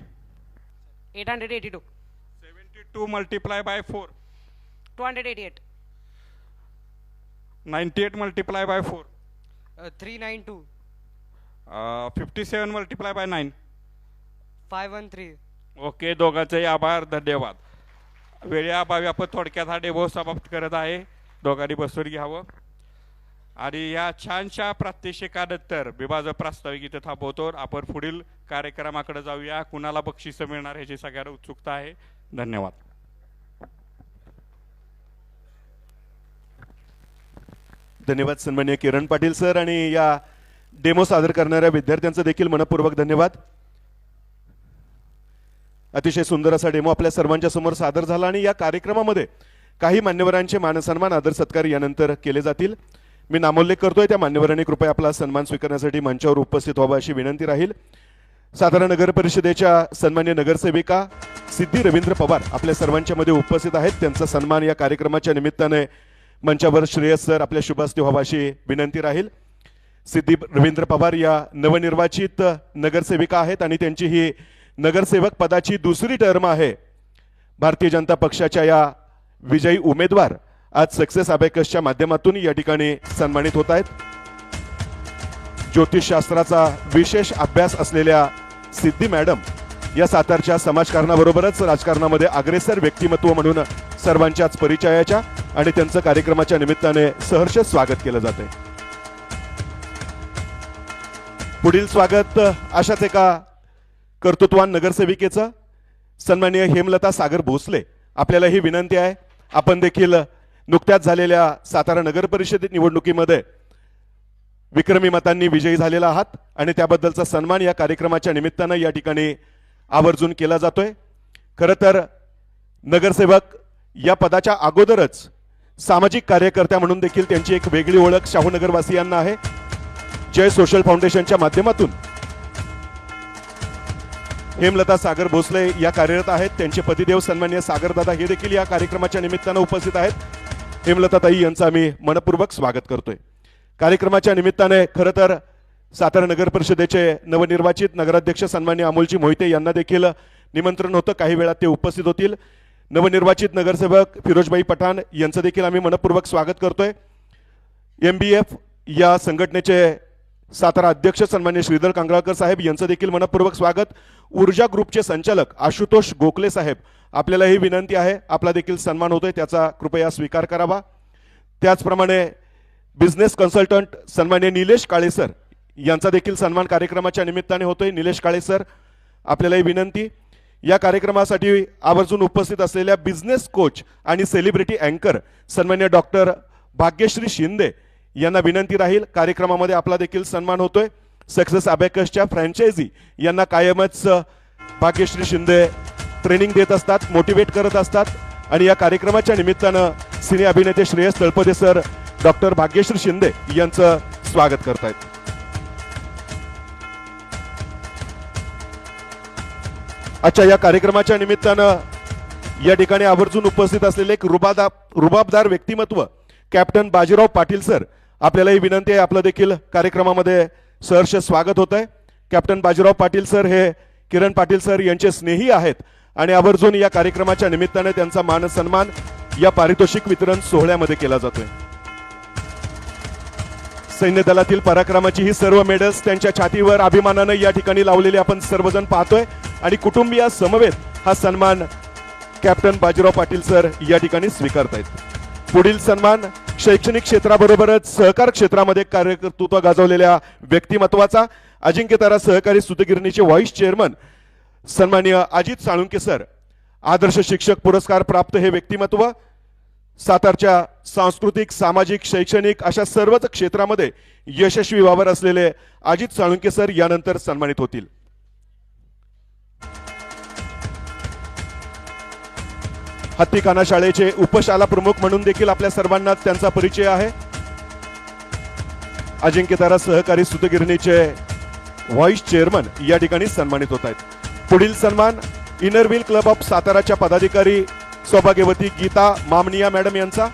882, 72 multiply by 4, 288, 98 multiply by 4, 392. 57 multiply by 9. 513. Okay दोघांचेही आभार धन्यवाद. वेळेअभावी आपण थोडक्यात हा डेमो समाप्त करत आहे. दोघांनी बसून घ्यावं. आणि या छानशा प्रात्यक्षिकानंतर मी माझं प्रास्ताविक इथे थांबवतो. आपण पुढील कार्यक्रमाकडे जाऊया. कुणाला बक्षिसं मिळणार ह्याची सगळ्यांना उत्सुकता आहे. धन्यवाद. धन्यवाद सन्माननीय किरण पाटील सर आणि या डेमो सादर करणाऱ्या विद्यार्थ्यांचं देखील मनपूर्वक धन्यवाद. अतिशय सुंदर असा डेमो आपल्या सर्वांच्या समोर सादर झाला आणि या कार्यक्रमामध्ये काही मान्यवरांचे मानसन्मान आदर सत्कार यानंतर केले जातील. मी नामोल्लेख करतोय त्या मान्यवरांनी कृपया आपला सन्मान स्वीकारण्यासाठी मंचावर उपस्थित व्हावं अशी विनंती राहील. सातारा नगर परिषदेच्या सन्मान्य नगरसेविका सिद्धी रवींद्र पवार आपल्या सर्वांच्या मध्ये उपस्थित आहेत. त्यांचा सन्मान या कार्यक्रमाच्या निमित्ताने मंचावर श्रेयस सर आपल्या शुभास्ती व्हावा अशी विनंती राहील. सिद्धी रवींद्र पवार या नवनिर्वाचित नगरसेविका आहेत आणि त्यांची ही नगरसेवक पदाची दुसरी टर्म आहे. भारतीय जनता पक्षाच्या या विजयी उमेदवार आज सक्सेस अबॅकसच्या माध्यमातून या ठिकाणी सन्मानित होत आहेत. ज्योतिषशास्त्राचा विशेष अभ्यास असलेल्या सिद्धी मॅडम या सातारच्या समाजकारणाबरोबरच राजकारणामध्ये अग्रेसर व्यक्तिमत्व म्हणून सर्वांच्याच परिचयाच्या आणि त्यांचं कार्यक्रमाच्या निमित्ताने सहर्ष स्वागत केलं जाते. पुढील स्वागत अशाच एका कर्तृत्वान नगरसेविकेचं सन्माननीय हेमलता सागर भोसले. आपल्याला ही विनंती आहे, आपण देखील नुकत्याच झालेल्या सातारा नगर परिषद निवडणुकीमध्ये विक्रमी मतांनी विजयी झालेला आहात आणि त्याबद्दलचा सन्मान या कार्यक्रमाच्या निमित्तानं या ठिकाणी आवर्जून केला जातोय. खरं तर नगरसेवक या पदाच्या अगोदरच सामाजिक कार्यकर्त्या म्हणून देखील त्यांची एक वेगळी ओळख शाहूनगरवासियांना आहे. जय सोशल फाउंडेशनच्या माध्यमातून हेमलता सागर भोसले या कार्यरत आहेत. त्यांचे पतिदेव सन्माननीय सागरदादा हे देखील या कार्यक्रमाच्या निमित्तानं उपस्थित आहेत. हेमलता ताई यांचं आम्ही मनपूर्वक स्वागत करतोय. कार्यक्रमाच्या निमित्ताने खरं तर सातारा नगर परिषदेचे नवनिर्वाचित नगराध्यक्ष सन्माननीय अमोलजी मोहिते यांना देखील निमंत्रण होतं. काही वेळात ते उपस्थित होतील. नवनिर्वाचित नगरसेवक फिरोजबाई पठाण यांचं देखील आम्ही मनपूर्वक स्वागत करतोय. MBF या संघटनेचे सातारा अध्यक्ष सन्माननीय श्रीधर कांगळाकर साहेब यांचं देखील मनपूर्वक स्वागत. ऊर्जा ग्रुपचे संचालक आशुतोष गोखले साहेब आपल्याला ही विनंती आहे, आपला देखील सन्मान होतोय, त्याचा कृपया स्वीकार करावा. त्याचप्रमाणे बिझनेस कन्सल्टंट सन्माननीय निलेश काळे सर यांचा देखील सन्मान कार्यक्रमाच्या निमित्ताने होतोय. निलेश काळे सर आपल्याला ही विनंती. या कार्यक्रमासाठी आवर्जून उपस्थित असलेल्या बिझनेस कोच आणि सेलिब्रिटी अँकर सन्माननीय डॉक्टर भाग्यश्री शिंदे यांना विनंती राहील, कार्यक्रमामध्ये आपला देखील सन्मान होतोय. सक्सेस अबॅकसच्या फ्रँचायझी यांना कायमच भाग्यश्री शिंदे ट्रेनिंग देत असतात, मोटिवेट करत असतात आणि या कार्यक्रमाच्या निमित्तानं सिने अभिनेते श्रेयस तळपदे सर डॉक्टर भाग्यश्री शिंदे यांचं स्वागत करतायत. अच्छा, या कार्यक्रमाच्या निमित्तानं या ठिकाणी आवर्जून उपस्थित असलेले एक रुबाबदार व्यक्तिमत्व कॅप्टन बाजीराव पाटील सर आपल्यालाही विनंती आहे, आपलं देखील कार्यक्रमामध्ये सहर्ष स्वागत होत आहे. कॅप्टन बाजीराव पाटील सर हे किरण पाटील सर यांचे स्नेही आहेत आणि आवर्जून या कार्यक्रमाच्या निमित्ताने त्यांचा मान सन्मान या पारितोषिक वितरण सोहळ्यामध्ये केला जातोय. सैन्य दलातील पराक्रमाची ही सर्व मेडल्स त्यांच्या छातीवर अभिमानानं या ठिकाणी लावलेली आपण सर्वजण पाहतोय आणि कुटुंबिया समवेत हा सन्मान कॅप्टन बाजीराव पाटील सर या ठिकाणी स्वीकारतायत. पुढील सन्मान शैक्षणिक क्षेत्राबरोबरच सहकार क्षेत्रामध्ये कार्यकर्तृत्व गाजवलेल्या व्यक्तिमत्वाचा अजिंक्यतारा सहकारी सूतगिरणीचे व्हाईस चेअरमन सन्माननीय अजित साळुंके सर. आदर्श शिक्षक पुरस्कार प्राप्त हे व्यक्तिमत्व सातारच्या सांस्कृतिक, सामाजिक, शैक्षणिक अशा सर्वच क्षेत्रामध्ये यशस्वी वावर असलेले अजित साळुंके सर यानंतर सन्मानित होतील. हत्तीखाना शाळेचे उपशाला प्रमुख म्हणून देखील आपल्या सर्वांना त्यांचा परिचय आहे. अजिंक्यतारा सहकारी सूतगिरणीचे व्हाईस चेअरमन या ठिकाणी सन्मानित होत आहेत. पुढील सन्मान इनर व्हील क्लब ऑफ साताराच्या पदाधिकारी सौभाग्यवती गीता मामनिया मॅडम यांचा.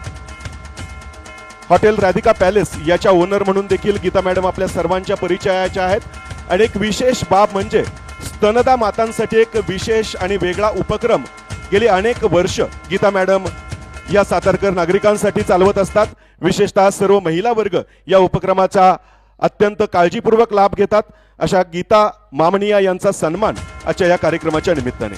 हॉटेल राधिका पॅलेस याच्या ओनर म्हणून देखील गीता मॅडम आपल्या सर्वांच्या परिचयाच्या आहेत. आणि एक विशेष बाब म्हणजे स्तनदा मातांसाठी एक विशेष आणि वेगळा उपक्रम गेली अनेक वर्ष गीता मॅडम या सातारकर नागरिकांसाठी चालवत असतात. विशेषतः सर्व महिला वर्ग या उपक्रमाचा अत्यंत काळजीपूर्वक लाभ घेतात. अशा गीता मामनिया यांचा सन्मान आजच्या या कार्यक्रमाच्या निमित्ताने.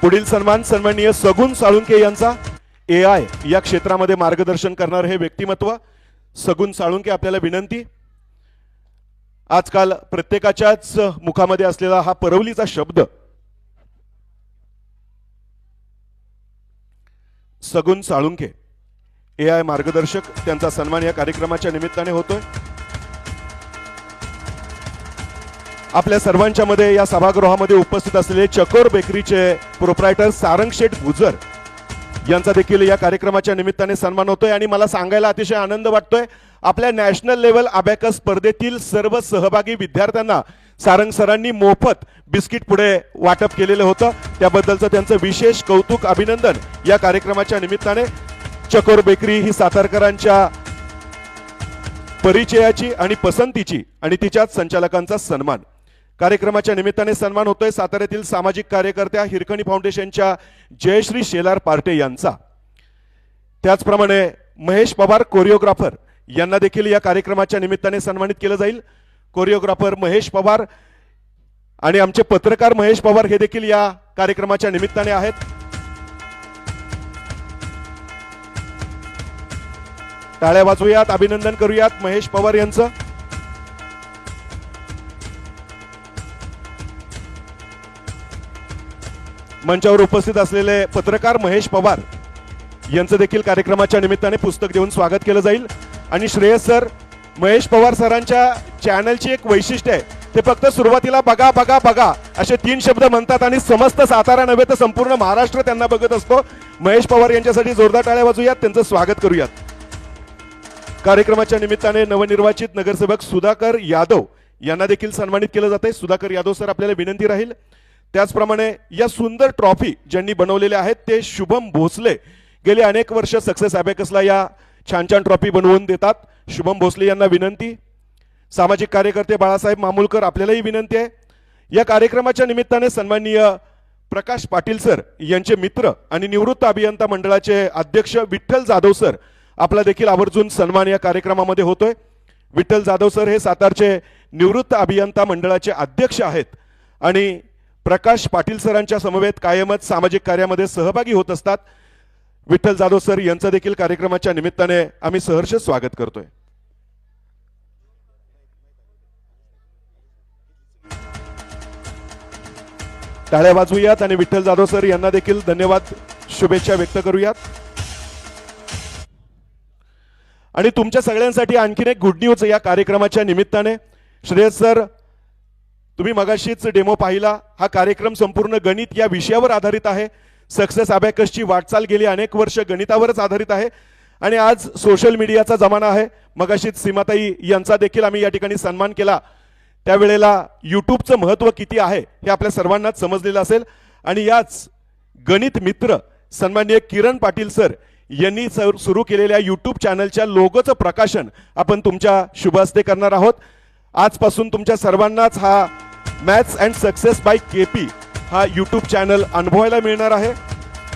पुढील सन्मान सन्माननीय सगुण साळुंके यांचा. AI या क्षेत्रामध्ये मार्गदर्शन करणार हे व्यक्तिमत्व सगुण साळुंके. आपल्याला विनंती, आजकाल प्रत्येकाच्याच मुखामध्ये असलेला हा परवलीचा शब्द सगुण साळुंके AI मार्गदर्शक, त्यांचा सन्मान या कार्यक्रमाच्या निमित्ताने होतोय. आपल्या सर्वांच्या मध्ये या सभागृहामध्ये उपस्थित असलेले चकोर बेकरीचे प्रोप्रायटर सारंग शेठ गुजर यांचा देखील या कार्यक्रमाच्या निमित्ताने सन्मान होतोय. आणि मला सांगायला अतिशय आनंद वाटतोय, आपल्या नॅशनल लेवल अबॅकस स्पर्धेतील सर्व सहभागी विद्यार्थ्यांना सारंग सरांनी मोफत बिस्किट पुढे वाटप केलेलं होतं. त्याबद्दलचं त्यांचं विशेष कौतुक, अभिनंदन या कार्यक्रमाच्या निमित्ताने. चकोर बेकरी ही सातारकरांच्या परिचयाची आणि पसंतीची आणि तिच्याच संचालकांचा सन्मान. कार्यक्रमाच्या निमित्ताने सन्मान होतोय साताऱ्यातील सामाजिक कार्यकर्त्या हिरकणी फाउंडेशनच्या जयश्री शेलार पार्टे यांचा. त्याचप्रमाणे महेश पवार कोरिओग्राफर यांना देखील या कार्यक्रमाच्या निमित्ताने सन्मानित केलं जाईल. कोरिओग्राफर महेश पवार आणि आमचे पत्रकार महेश पवार हे देखील या कार्यक्रमाच्या निमित्ताने आहेत. टाळ्या वाजवूयात, अभिनंदन करूयात महेश पवार यांचं. मंचावर उपस्थित असलेले पत्रकार महेश पवार यांचं देखील कार्यक्रमाच्या निमित्ताने पुस्तक देऊन स्वागत केलं जाईल. आणि श्रेयस सर, महेश पवार सरांच्या चॅनलची एक वैशिष्ट्य आहे, ते फक्त सुरुवातीला बघा बघा बघा असे 3 शब्द म्हणतात आणि समस्त सातारा नव्हे तर संपूर्ण महाराष्ट्र त्यांना बघत असतो. महेश पवार यांच्यासाठी जोरदार टाळ्या वाजवूयात, त्यांचं स्वागत करूयात. कार्यक्रमाच्या निमित्ताने नवनिर्वाचित नगरसेवक सुधाकर यादव यांना देखील सन्मानित केलं जाते. सुधाकर यादव सर, आपल्याला विनंती राहील. त्याचप्रमाणे या सुंदर ट्रॉफी ज्यांनी बनवलेल्या आहेत ते शुभम भोसले, गेले अनेक वर्ष सक्सेस अबॅकसला या छान छान ट्रॉफी बनवून देतात. शुभम भोसले यांना विनंती. सामाजिक कार्यकर्ते बाळासाहेब मामुलकर, आपल्यालाही विनंती आहे. या कार्यक्रमाच्या निमित्ताने सन्माननीय प्रकाश पाटील सर यांचे मित्र आणि निवृत्त अभियंता मंडळाचे अध्यक्ष विठ्ठल जाधव सर, आपला देखील आवर्जून सन्मान या कार्यक्रमामध्ये होतोय. विठ्ठल जाधव सर हे सातारचे निवृत्त अभियंता मंडळाचे अध्यक्ष आहेत आणि प्रकाश पाटील सरांच्या समवेत कायमच सामाजिक कार्यामध्ये सहभागी होत असतात. विठ्ठल जाधव सर यांचं देखील कार्यक्रमाच्या निमित्ताने आम्ही सहर्ष स्वागत करतोय. टाळ्या वाजवूयात आणि विठ्ठल जाधव सर यांना देखील धन्यवाद, शुभेच्छा व्यक्त करूयात. आणि तुमच्या सगळ्यांसाठी आणखीन एक गुड न्यूज या कार्यक्रमाच्या निमित्ताने. श्रेयस सर, तुम्ही मगाशीच डेमो पाहिला. हा कार्यक्रम संपूर्ण गणित या विषयावर आधारित आहे. सक्सेस अबॅकसची वाटचाल गेली अनेक वर्ष गणितावरच आधारित आहे आणि आज सोशल मीडियाचा जमाना आहे. मगाशीच सीमाताई यांचा देखील आम्ही या ठिकाणी सन्मान केला. त्यावेळेला यूट्यूबचं महत्त्व किती आहे हे आपल्या सर्वांनाच समजलेलं असेल. आणि याच गणित मित्र सन्माननीय किरण पाटील सर यांनी सुरू केलेल्या यूट्यूब चॅनलच्या लोगोचं प्रकाशन आपण तुमच्या शुभ हस्ते करणार आहोत. आजपासून तुमच्या सर्वांनाच हा maths and success by KP हा यूट्यूब चॅनल अनुभवायला मिळणार आहे.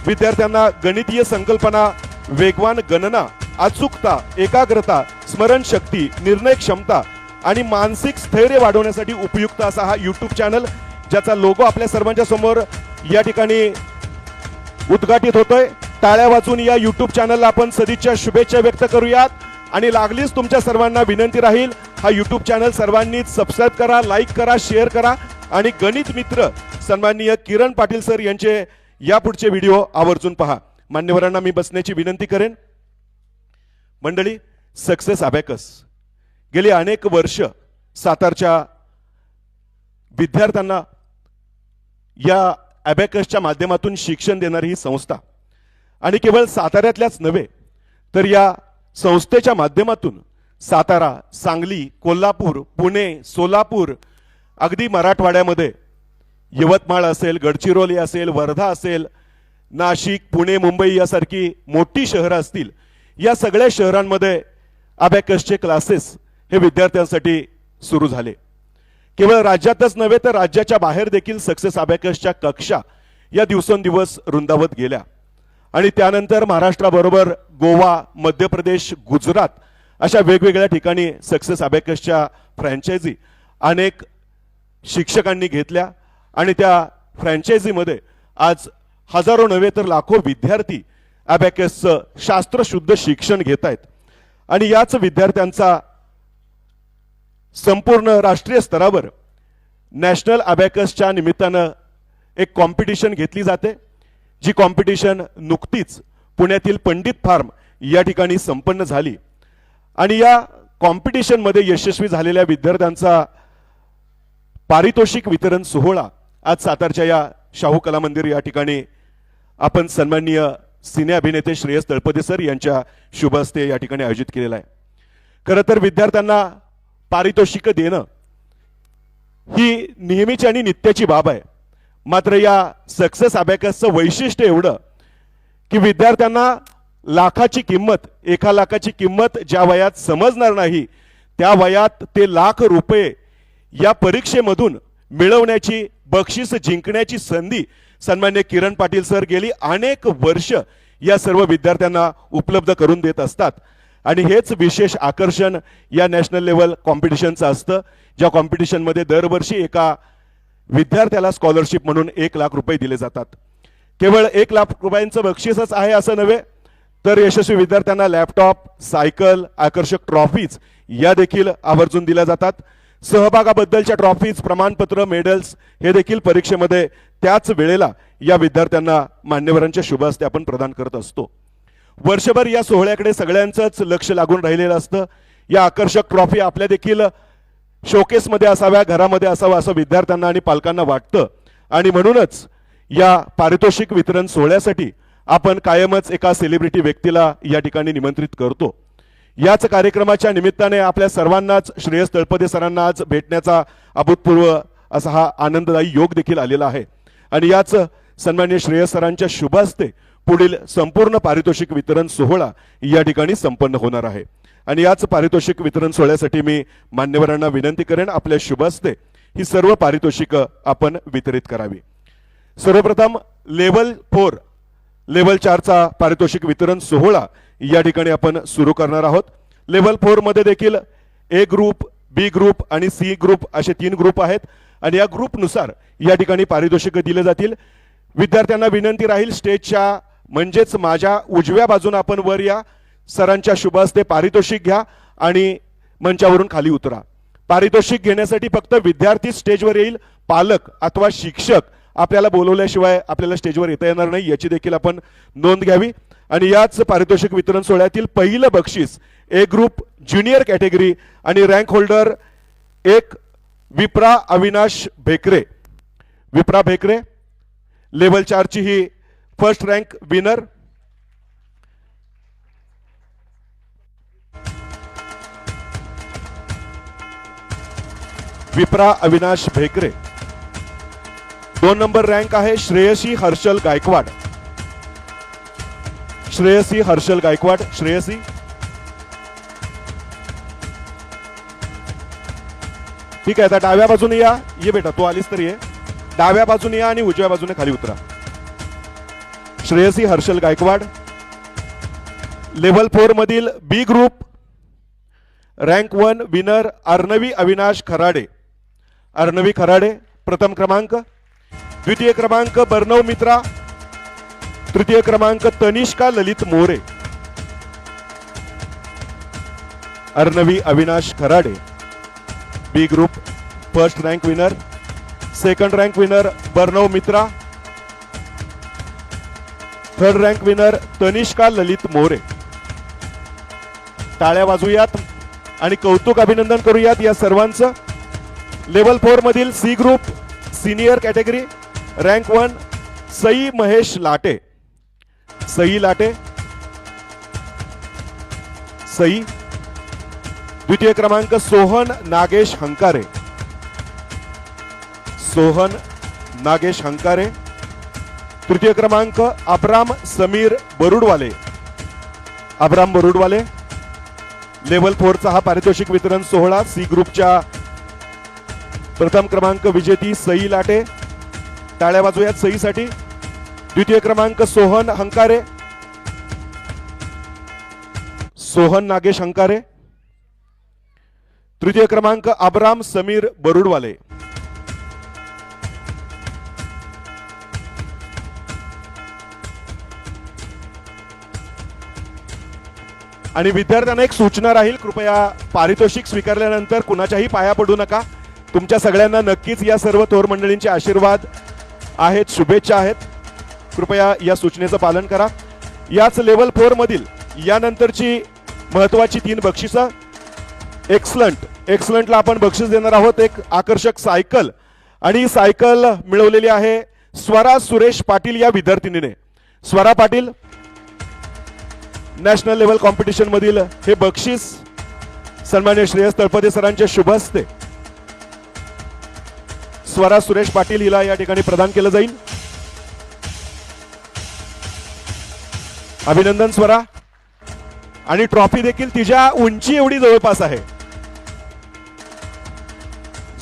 विद्यार्थ्यांना गणितीय संकल्पना, वेगवान गणना, अचूकता, एकाग्रता, स्मरणशक्ती, निर्णय क्षमता आणि मानसिक स्थैर्य वाढवण्यासाठी उपयुक्त असा हा यूट्यूब चॅनल, ज्याचा लोगो आपल्या सर्वांच्या समोर या ठिकाणी उद्घाटित होतोय. टाळ्या वाजून या यूट्यूब चॅनलला आपण सदिच्छा शुभेच्छा व्यक्त करूयात. आणि लागलीच तुमच्या सर्वांना विनंती राहील, हा यूट्यूब चॅनल सर्वांनीच सबस्क्राईब करा, लाईक करा, शेअर करा आणि गणित मित्र सन्माननीय किरण पाटील सर यांचे यापुढचे व्हिडिओ आवर्जून पहा. मान्यवरांना मी बसण्याची विनंती करेन. मंडळी, सक्सेस अबॅकस गेली अनेक वर्ष सातारच्या विद्यार्थ्यांना या अबॅकसच्या माध्यमातून शिक्षण देणारी ही संस्था, आणि केवळ साताऱ्यातल्याच नव्हे तर या संस्थेच्या माध्यमातून सातारा, सांगली, कोल्हापूर, पुणे, सोलापूर, अगदी मराठवाड्यामध्ये यवतमाळ असेल, गडचिरोली असेल, वर्धा असेल, नाशिक, पुणे, मुंबई यासारखी मोठी शहरं असतील, या सगळ्या शहरांमध्ये अबॅकसचे क्लासेस हे विद्यार्थ्यांसाठी सुरू झाले. केवळ राज्यातच नव्हे तर राज्याच्या बाहेर देखील सक्सेस अबॅकसच्या कक्षा या दिवसेंदिवस रुंदावत गेल्या. आणि त्यानंतर महाराष्ट्राबरोबर गोवा, मध्य प्रदेश, गुजरात अशा वेगवेगळ्या ठिकाणी सक्सेस अबॅकसच्या फ्रँचायझी अनेक शिक्षकांनी घेतल्या आणि त्या फ्रँचायझीमध्ये आज हजारो नव्हे तर लाखो विद्यार्थी अबॅकसचं शास्त्रशुद्ध शिक्षण घेत आहेत. आणि याच विद्यार्थ्यांचा संपूर्ण राष्ट्रीय स्तरावर नॅशनल अबॅकसच्या निमित्तानं एक कॉम्पिटिशन घेतली जाते, जी कॉम्पिटिशन नुकतीच पुण्यातील पंडित फार्म या ठिकाणी संपन्न झाली. आणि या कॉम्पिटिशनमध्ये यशस्वी झालेल्या विद्यार्थ्यांचा पारितोषिक वितरण सोहळा आज सातारच्या या शाहू कला मंदिर या ठिकाणी आपण सन्माननीय सिने अभिनेते श्रेयस तळपदे सर यांच्या शुभ हस्ते या ठिकाणी आयोजित केलेला आहे. खरं तर विद्यार्थ्यांना पारितोषिक देणं ही नेहमीची आणि नित्याची बाब आहे. मात्र या सक्सेस अबॅकसचं वैशिष्ट्य एवढं की विद्यार्थ्यांना लाखाची किंमत, 1 लाखाची किंमत ज्या वयात समजणार नाही त्या वयात ते ₹1,00,000 या परीक्षेमधून मिळवण्याची, बक्षीस जिंकण्याची संधी सन्मान्य किरण पाटील सर गेली अनेक वर्ष या सर्व विद्यार्थ्यांना उपलब्ध करून देत असतात. आणि हेच विशेष आकर्षण या नॅशनल लेवल कॉम्पिटिशनचं असतं, ज्या कॉम्पिटिशनमध्ये दरवर्षी एका विद्यार्थ्याला स्कॉलरशिप म्हणून ₹1,00,000 दिले जातात. केवळ ₹1,00,000 बक्षीसच आहे असं नव्हे तर यशस्वी विद्यार्थ्यांना लॅपटॉप, सायकल, आकर्षक ट्रॉफीज या देखील आवर्जून दिल्या जातात. सहभागाबद्दलच्या ट्रॉफीज, प्रमाणपत्र, मेडल्स हे देखील परीक्षेमध्ये त्याच वेळेला या विद्यार्थ्यांना मान्यवरांच्या शुभ हस्ते आपण प्रदान करत असतो. वर्षभर या सोहळ्याकडे सगळ्यांचंच लक्ष लागून राहिलेलं असतं. या आकर्षक ट्रॉफी आपल्या देखील शोकेसमध्ये असाव्या, घरामध्ये असावं असं विद्यार्थ्यांना आणि पालकांना वाटतं. आणि म्हणूनच या पारितोषिक वितरण सोहळ्यासाठी आपण कायमच एका सेलिब्रिटी व्यक्तीला या ठिकाणी निमंत्रित करतो. याच कार्यक्रमाच्या निमित्ताने आपल्या सर्वांनाच श्रेयस तळपदे सरांना आज भेटण्याचा अभूतपूर्व असा हा आनंददायी योग देखील आलेला आहे. आणि याच सन्मान्य श्रेयस सरांच्या शुभ हस्ते पुढील संपूर्ण पारितोषिक वितरण सोहळा या ठिकाणी संपन्न होणार आहे. आणि याच पारितोषिक वितरण सोहळ्यासाठी मी मान्यवरांना विनंती करेन, आपल्या शुभ हस्ते ही सर्व पारितोषिकं आपण वितरित करावी. सर्वप्रथम लेवल 4, लेवल 4चा पारितोषिक वितरण सोहळा या ठिकाणी आपण सुरू करणार आहोत. लेवल 4 मध्ये देखील ए ग्रुप, बी ग्रुप आणि सी ग्रुप असे 3 ग्रुप आहेत. आणि या ग्रुपनुसार या ठिकाणी पारितोषिक दिले जातील. विद्यार्थ्यांना विनंती राहील, स्टेजच्या म्हणजेच माझ्या उजव्या बाजूने आपण वर या, सरांच्या शुभ हस्ते पारितोषिक घ्या आणि मंचावरून खाली उतरा. पारितोषिक घेण्यासाठी फक्त विद्यार्थी स्टेजवर येईल, पालक अथवा शिक्षक आपल्याला बोलवल्याशिवाय आपल्याला स्टेजवर येता येणार नाही, याची देखील आपण नोंद घ्यावी. आणि याच पारितोषिक वितरण सोहळ्यातील पहिलं बक्षीस ए ग्रुप ज्युनियर कॅटेगरी आणि रँक होल्डर 1 विप्रा अविनाश भेकरे. विप्रा भेकरे लेवल 4 ची ही फर्स्ट रँक विनर. विप्रा अविनाश भेकरे. 2 नंबर रँक आहे श्रेयसी हर्षल गायकवाड. श्रेयसी हर्षल गायकवाड. श्रेयसी ठीक आहे, आता डाव्या बाजूने या. ये बेटा, तू आलीस तर ये. डाव्या बाजूने या आणि उजव्या बाजूने खाली उतरा. श्रेयसी हर्षल गायकवाड. लेव्हल 4 मधील B group rank 1 winner Arnavi Avinash Kharade. Arnavi Kharade प्रथम क्रमांक. द्वितीय क्रमांक बर्नव मित्रा. तृतीय क्रमांक Tanishka Lalit More. Arnavi Avinash Kharade B group first rank winner. Second rank winner Barnav Mitra. Third rank winner Tanishka Lalit More. टाळ्या वाजूयात आणि कौतुक अभिनंदन करूयात या सर्वांचं. लेवल 4 मधील C group senior category rank 1 Sai Mahesh Late. Sai Late. Sai. द्वितीय क्रमांक सोहन नागेश हंकारे. सोहन नागेश हंकारे. तृतीय क्रमांक अब्राम समीर बरुडवाले. अब्राम बरुडवाले. लेवल 4चा हा पारितोषिक वितरण सोहळा सी ग्रुपच्या प्रथम क्रमांक विजेती सई लाटे. टाळ्या वाजूयात सईसाठी. द्वितीय क्रमांक सोहन हंकारे. सोहन नागेश हंकारे. तृतीय क्रमांक अब्राम समीर बरुडवाले. आणि विद्यार्थ्यांना एक सूचना राहील, कृपया पारितोषिक स्वीकारल्यानंतर कुणाच्याही पाया पडू नका. तुमच्या सगळ्यांना नक्कीच या सर्व थोर मंडळींचे आशीर्वाद आहेत, शुभेच्छा आहेत. कृपया या सूचनेचं पालन करा. याच लेवल 4 मधील यानंतरची महत्वाची 3 बक्षिसं. एक्सलंटला आपण बक्षीस देणार आहोत एक आकर्षक सायकल. आणि सायकल मिळवलेली आहे स्वरा सुरेश पाटील या विद्यार्थिनीने. Swara Patil national level competition मधील हे बक्षीस सन्मान्य श्रेयस तळपदे सरांच्या शुभ हस्ते स्वरा सुरेश पाटील हिला या ठिकाणी प्रदान केलं जाईल. अभिनंदन स्वरा. आणि ट्रॉफी देखील तिच्या उंची एवढी जवळपास आहे.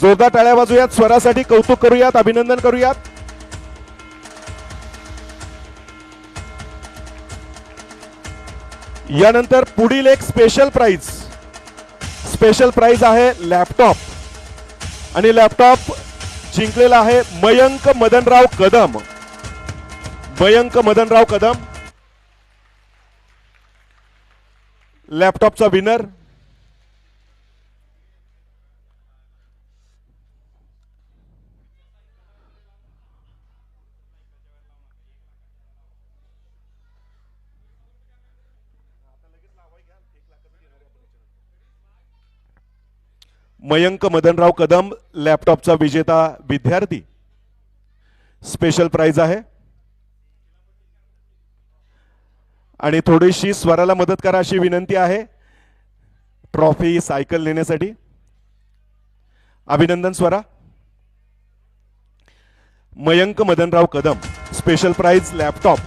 जोरदार टाळ्या वाजूयात स्वरासाठी. कौतुक करूयात, अभिनंदन करूयात. यानंतर पुढील एक स्पेशल प्राइज आहे लॅपटॉप. आणि लॅपटॉप जिंकलेला आहे मयंक मदनराव कदम. मयंक मदनराव कदम लॅपटॉपचा विनर. मयंक मदनराव कदम लॅपटॉपचा विजेता विद्यार्थी. स्पेशल प्राइज आहे. आणि थोडीशी स्वराला मदत करा अशी विनंती आहे ट्रॉफी सायकल नेण्यासाठी. अभिनंदन Swara. Mayank Madanrao Kadam special prize laptop,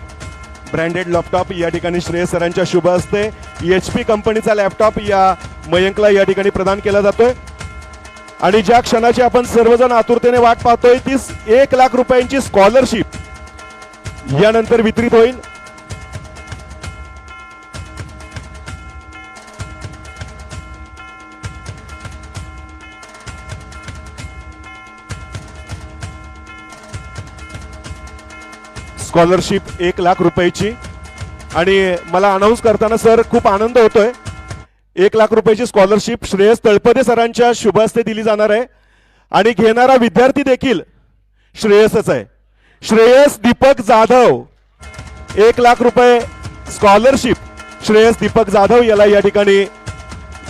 branded laptop या ठिकाणी श्रेयस सरांच्या शुभ हस्ते HP कंपनीचा लॅपटॉप या मयंकला या ठिकाणी प्रदान केला जातोय. आणि ज्या क्षणाची आपण सर्वजण आतुरतेने वाट पाहतोय ती 1 लाख रुपयांची स्कॉलरशिप यानंतर वितरित होईल. स्कॉलरशिप 1 लाख रुपयाची. आणि मला अनाऊन्स करताना सर खूप आनंद होतोय. 1 लाख रुपयाची स्कॉलरशिप श्रेयस तळपदे सरांच्या शुभ हस्ते दिली जाणार आहे. आणि घेणारा विद्यार्थी देखील श्रेयसच आहे. श्रेयस दीपक जाधव. 1 लाख रुपये स्कॉलरशिप श्रेयस दीपक जाधव याला या ठिकाणी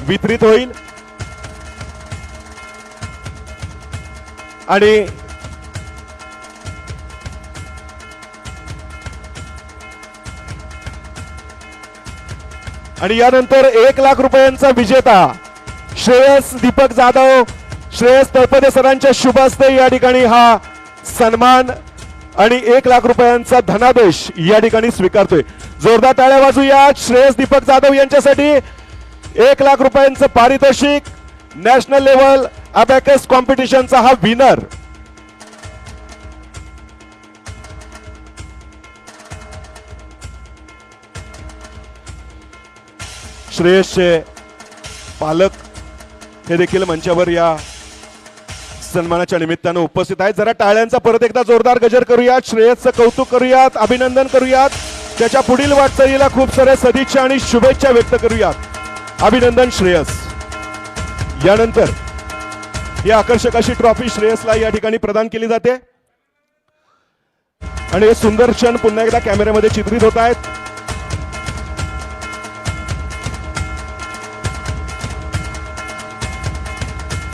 वितरित होईल. आणि यानंतर 1 लाख रुपयांचा विजेता श्रेयस दीपक जाधव श्रेयस तळपदे सरांच्या शुभ हस्ते या ठिकाणी हा सन्मान आणि 1 लाख रुपयांचा धनादेश या ठिकाणी स्वीकारतोय. जोरदार टाळ्या वाजूया श्रेयस दीपक जाधव यांच्यासाठी. 1 लाख रुपयांचं पारितोषिक नॅशनल लेवल अबॅकस कॉम्पिटिशनचा हा विनर. श्रेयसचे पालक हे देखील मंचावर या सन्मानाच्या निमित्तानं उपस्थित आहेत. जरा टाळ्यांचा परत एकदा जोरदार गजर करूयात. श्रेयसचं कौतुक करूयात, अभिनंदन करूयात. त्याच्या पुढील वाटचालीला खूप सारे सदिच्छा आणि शुभेच्छा व्यक्त करूयात. अभिनंदन श्रेयस. यानंतर ही आकर्षक अशी ट्रॉफी श्रेयसला या ठिकाणी प्रदान केली जाते आणि हे सुंदर क्षण पुन्हा एकदा कॅमेऱ्यामध्ये चित्रित होत आहेत.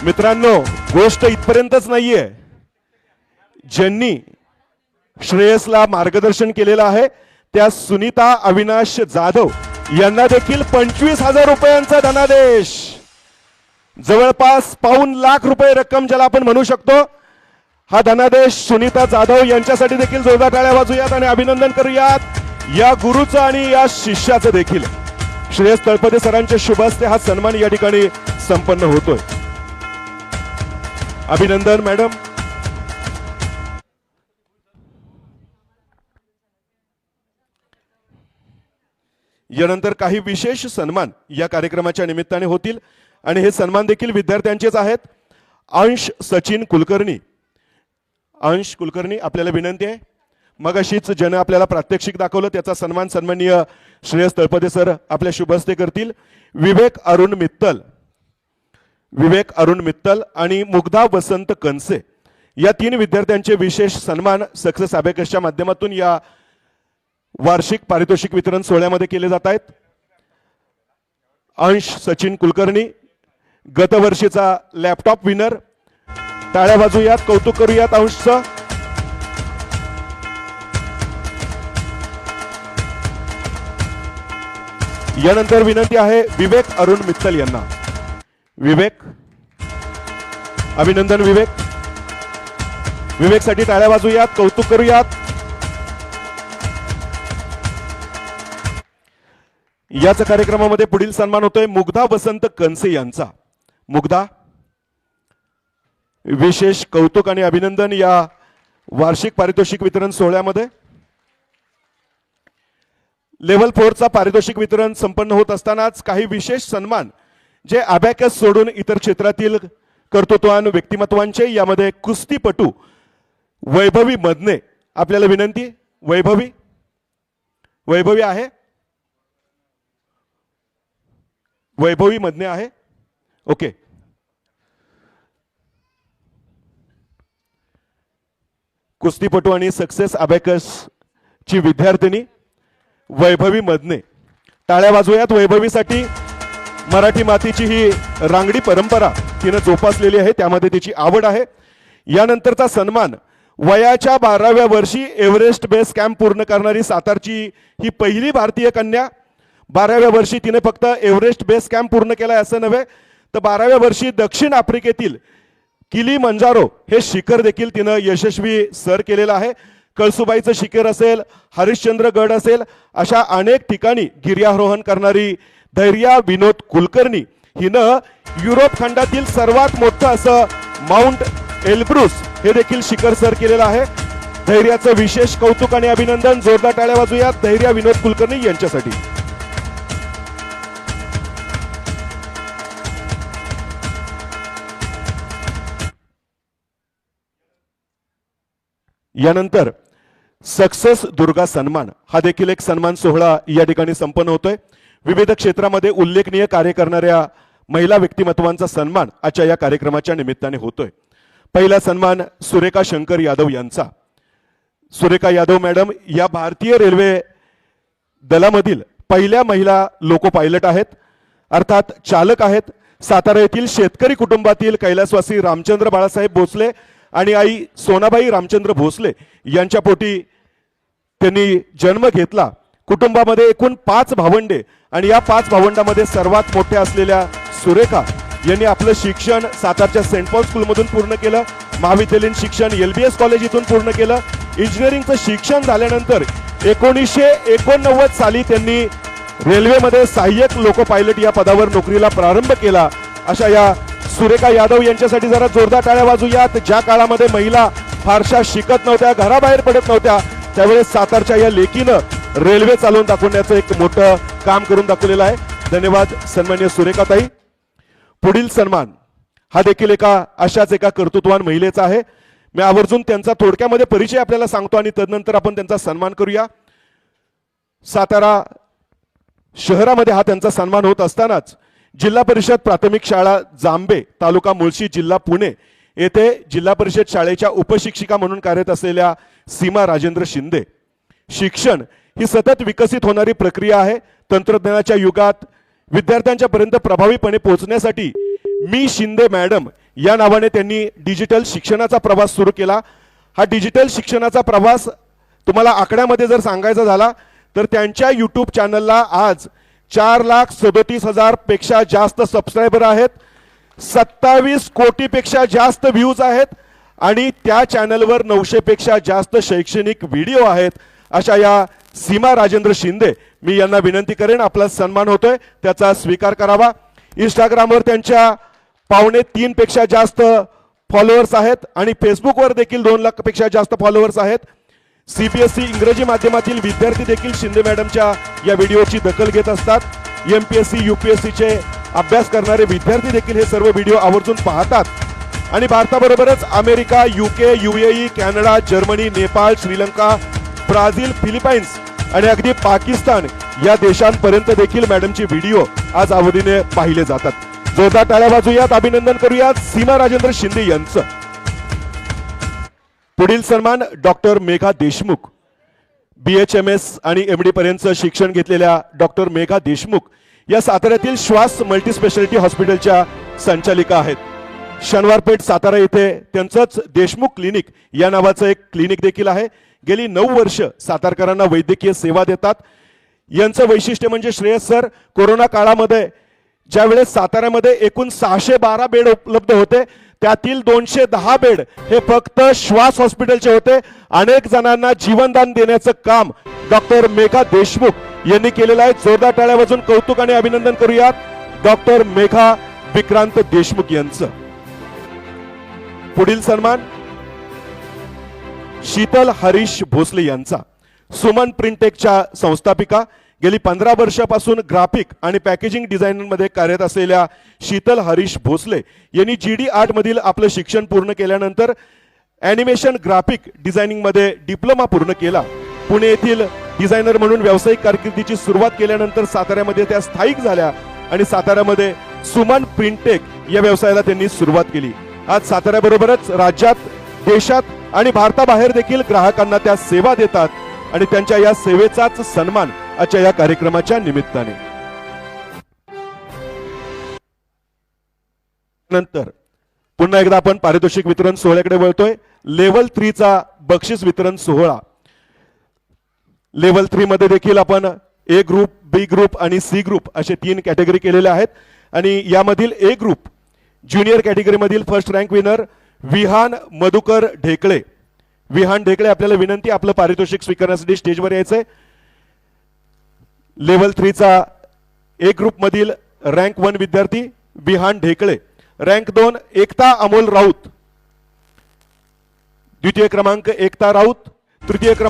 मित्रांनो, गोष्ट इथपर्यंतच नाहीये. ज्यांनी श्रेयसला मार्गदर्शन केलेलं आहे त्या सुनीता अविनाश जाधव यांना देखील 25,000 रुपयांचा धनादेश, जवळपास ₹1,00,000 रक्कम ज्याला आपण म्हणू शकतो, हा धनादेश सुनीता जाधव यांच्यासाठी देखील जोरदार टाळ्या वाजूयात आणि अभिनंदन करूयात या गुरुचं आणि या शिष्याचं देखील. श्रेयस तळपदे सरांच्या शुभ हस्ते हा सन्मान या ठिकाणी संपन्न होतोय. अभिनंदन मॅडम. यानंतर काही विशेष सन्मान या कार्यक्रमाच्या निमित्ताने होतील आणि हे सन्मान देखील विद्यार्थ्यांचेच आहेत. अंश सचिन कुलकर्णी. अंश कुलकर्णी, आपल्याला विनंती आहे, मग अशीच ज्यानं आपल्याला प्रात्यक्षिक दाखवलं त्याचा सन्मान सन्माननीय श्रेयस तळपदे सर आपल्या शुभ हस्ते करतील. विवेक अरुण मित्तल, विवेक अरुण मित्तल आणि मुग्धा वसंत कनसे या 3 विद्यार्थ्यांचे विशेष सन्मान सक्सेस अबॅकसच्या माध्यमातून या वार्षिक पारितोषिक वितरण सोहळ्यामध्ये केले जात आहेत. अंश सचिन कुलकर्णी गतवर्षीचा लॅपटॉप विनर. टाळ्या वाजूयात, कौतुक करूयात अंशचं. यानंतर विनंती आहे विवेक अरुण मित्तल यांना. विवेक, अभिनंदन विवेक. विवेकसाठी टाळ्या वाजूयात, कौतुक करूयात. याच कार्यक्रमामध्ये पुढील सन्मान होतोय मुग्धा वसंत कनसे यांचा. मुग्धा, विशेष कौतुक आणि अभिनंदन या वार्षिक पारितोषिक वितरण सोहळ्यामध्ये. लेव्हल 4चा पारितोषिक वितरण संपन्न होत असतानाच काही विशेष सन्मान जे अबॅकस सोडून इतर क्षेत्रातील कर्तृत्ववान व्यक्तिमत्वांचे, यामध्ये कुस्तीपटू वैभवी मदने. आपल्याला विनंती, वैभवी, वैभवी आहे, वैभवी मदने आहे. ओके, कुस्तीपटू आणि सक्सेस अबॅकस ची विद्यार्थिनी वैभवी मदने. टाळ्या वाजवूयात वैभवीसाठी. मराठी मातीची ही रांगडी परंपरा तिने जोपासलेली आहे, त्यामध्ये तिची आवड आहे. यानंतरचा सन्मान वयाच्या 12व्या वर्षी एव्हरेस्ट बेस कॅम्प पूर्ण करणारी सातारची ही पहिली भारतीय कन्या. 12व्या वर्षी तिने फक्त एव्हरेस्ट बेस कॅम्प पूर्ण केलाय असं नव्हे, तर 12व्या वर्षी दक्षिण आफ्रिकेतील किलीमंजारो हे शिखर देखील तिनं यशस्वी सर केलेलं आहे. कळसुबाईचं शिखर असेल, हरिश्चंद्रगड असेल, अशा अनेक ठिकाणी गिर्यारोहण करणारी धैर्या विनोद कुलकर्णी हिनं युरोप खंडातील सर्वात मोठं असं माउंट एल्ब्रुस हे देखील शिखर सर केलेलं आहे. धैर्याचं विशेष कौतुक आणि अभिनंदन. जोरदार टाळ्या वाजूयात धैर्या विनोद कुलकर्णी यांच्यासाठी. यानंतर सक्सेस दुर्गा सन्मान हा देखील एक सन्मान सोहळा या ठिकाणी संपन्न होतोय. विविध क्षेत्रामध्ये उल्लेखनीय कार्य करणाऱ्या महिला व्यक्तिमत्वांचा सन्मान आजच्या या कार्यक्रमाच्या निमित्ताने होतोय. पहिला सन्मान सुरेखा शंकर यादव यांचा. सुरेखा यादव मॅडम या भारतीय रेल्वे दलामधील पहिल्या महिला लोको पायलट आहेत, अर्थात चालक आहेत. सातारा येथील शेतकरी कुटुंबातील कैलासवासी रामचंद्र बाळासाहेब भोसले आणि आई सोनाबाई रामचंद्र भोसले यांच्या पोटी त्यांनी जन्म घेतला. कुटुंबामध्ये एकूण 5 भावंडे आणि या 5 भावंडामध्ये सर्वात मोठ्या असलेल्या सुरेखा यांनी आपलं शिक्षण सातारच्या सेंट पॉल स्कूलमधून पूर्ण केलं. महाविद्यालयीन शिक्षण LBS कॉलेज इथून पूर्ण केलं. इंजिनिअरिंगचं शिक्षण झाल्यानंतर 1989 साली त्यांनी रेल्वेमध्ये सहाय्यक लोको पायलट या पदावर नोकरीला प्रारंभ केला. अशा या सुरेखा यादव यांच्यासाठी जरा जोरदार टाळ्या वाजूयात. ज्या काळामध्ये महिला फारशा शिकत नव्हत्या, घराबाहेर पडत नव्हत्या, त्यावेळेस सातारच्या या लेकीनं रेल्वे चालवून दाखवण्याचं एक मोठं काम करून दाखवलेलं आहे. धन्यवाद सन्मान्य सुरेखाताई. पुढील सन्मान हा देखील अशाच एका कर्तृत्ववान महिलेचा आहे. मी आवर्जून त्यांचा थोडक्यामध्ये परिचय आपल्याला सांगतो आणि तदनंतर आपण त्यांचा सन्मान करूया. सातारा शहरामध्ये हा त्यांचा सन्मान होत असतानाच जिल्हा परिषद प्राथमिक शाळा जांबे तालुका मुळशी जिल्हा पुणे येथे जिल्हा परिषद शाळेच्या उपशिक्षिका म्हणून कार्यरत असलेल्या सीमा राजेंद्र शिंदे. शिक्षण ही सतत विकसित होणारी प्रक्रिया आहे. तंत्रज्ञानाच्या युगात विद्यार्थ्यांच्या पर्यंत प्रभावीपणे पोहोचण्यासाठी मी शिंदे मॅडम या नावाने त्यांनी डिजिटल शिक्षणाचा प्रवास सुरू केला. हा डिजिटल शिक्षणाचा प्रवास तुम्हाला आकड्यामध्ये जर सांगायचा झाला तर त्यांच्या यूट्यूब चॅनलला आज 4,37,000 पेक्षा जास्त सबस्क्रायबर आहेत, 27 कोटीपेक्षा जास्त व्ह्यूज आहेत आणि त्या चॅनलवर 900 पेक्षा जास्त शैक्षणिक व्हिडिओ आहेत. अशा या सीमा राजेंद्र शिंदे, मी यांना विनंती करेन आपला सन्मान होतोय त्याचा स्वीकार करावा. इंस्टाग्रामवर त्यांच्या 2.5 पेक्षा जास्त फॉलोअर्स आहेत आणि फेसबुकवर देखील 2 लाख पेक्षा जास्त फॉलोअर्स आहेत. CBSE इंग्रजी माध्यमातील विद्यार्थी देखील शिंदे मॅडमच्या या व्हिडिओची दखल घेत असतात. MPSC UPSC चे अभ्यास करणारे विद्यार्थी देखील हे सर्व व्हिडिओ आवर्जून पाहतात आणि भारताबरोबरच America, UK, UAE, Canada, Germany, Nepal, Sri Lanka, Brazil, Philippines आणि अगदी पाकिस्तान या देशांपर्यंत देखील मॅडमचे व्हिडिओ आज आवडीने पाहिले जातात. जोरदार टाळ्या वाजवूयात, अभिनंदन करूयात सीमा राजेंद्र शिंदे यांचं. पुढील सन्मान डॉक्टर मेघा देशमुख. BHMS आणि MD पर्यंतचं शिक्षण घेतलेल्या डॉक्टर मेघा देशमुख या साताऱ्यातील श्वास मल्टीस्पेशालिटी हॉस्पिटलच्या संचालिका आहेत. शनिवारपेठ सातारा येथे त्यांचंच देशमुख क्लिनिक या नावाचं एक क्लिनिक देखील आहे. गेली 9 वर्ष सातारकरांना वैद्यकीय सेवा देतात. यांचं वैशिष्ट्य म्हणजे श्रेयस सर, कोरोना काळामध्ये ज्यावेळेस साताऱ्यामध्ये एकूण 612 बेड उपलब्ध होते त्यातील 210 बेड हे फक्त श्वास हॉस्पिटलचे होते. अनेक जणांना जीवनदान देण्याचं काम डॉक्टर मेघा देशमुख यांनी केलेलं आहे. जोरदार टाळ्या वाजवून कौतुक आणि अभिनंदन करूयात डॉक्टर मेघा विक्रांत देशमुख यांचं. पुढील सन्मान शीतल हरीश भोसले यांचा. सुमन प्रिंटेकच्या संस्थापिका, गेली 15 वर्षापासून ग्राफिक आणि पॅकेजिंग डिझायनरमध्ये कार्यरत असलेल्या शीतल हरीश भोसले यांनी GD आर्ट मधील आपलं शिक्षण पूर्ण केल्यानंतर ॲनिमेशन ग्राफिक डिझायनिंगमध्ये डिप्लोमा पूर्ण केला. पुणे येथील डिझायनर म्हणून व्यावसायिक कारकिर्दीची सुरुवात केल्यानंतर साताऱ्यामध्ये त्या स्थायिक झाल्या आणि साताऱ्यामध्ये सुमन प्रिंटेक या व्यवसायाला त्यांनी सुरुवात केली. आज साताऱ्याबरोबरच राज्यात, देशात आणि भारताबाहेर देखील ग्राहकांना त्या सेवा देतात आणि त्यांच्या या सेवेचाच सन्मान आजच्या या कार्यक्रमाच्या निमित्ताने. नंतर पुन्हा एकदा आपण पारितोषिक वितरण सोहळ्याकडे वळतोय. लेवल 3 चा बक्षीस वितरण सोहळा. लेवल 3 मध्ये देखील आपण A ग्रुप, B ग्रुप आणि C ग्रुप असे 3 कॅटेगरी केलेले आहेत आणि यामधील A ग्रुप ज्युनियर कॅटेगरीमधील first rank winner Vihan Madhukar Dhekale. Vihan Dhekale, आपल्याला विनंती आपलं पारितोषिक स्वीकारण्यासाठी स्टेजवर यायचंय. लेवल 3 चा A ग्रुप मधील रँक 1 विद्यार्थी विहान ढेकळे. रँक 2 एकता अमोल राऊत. द्वितीय क्रमांक एकता राऊत. तृतीय क्रमांक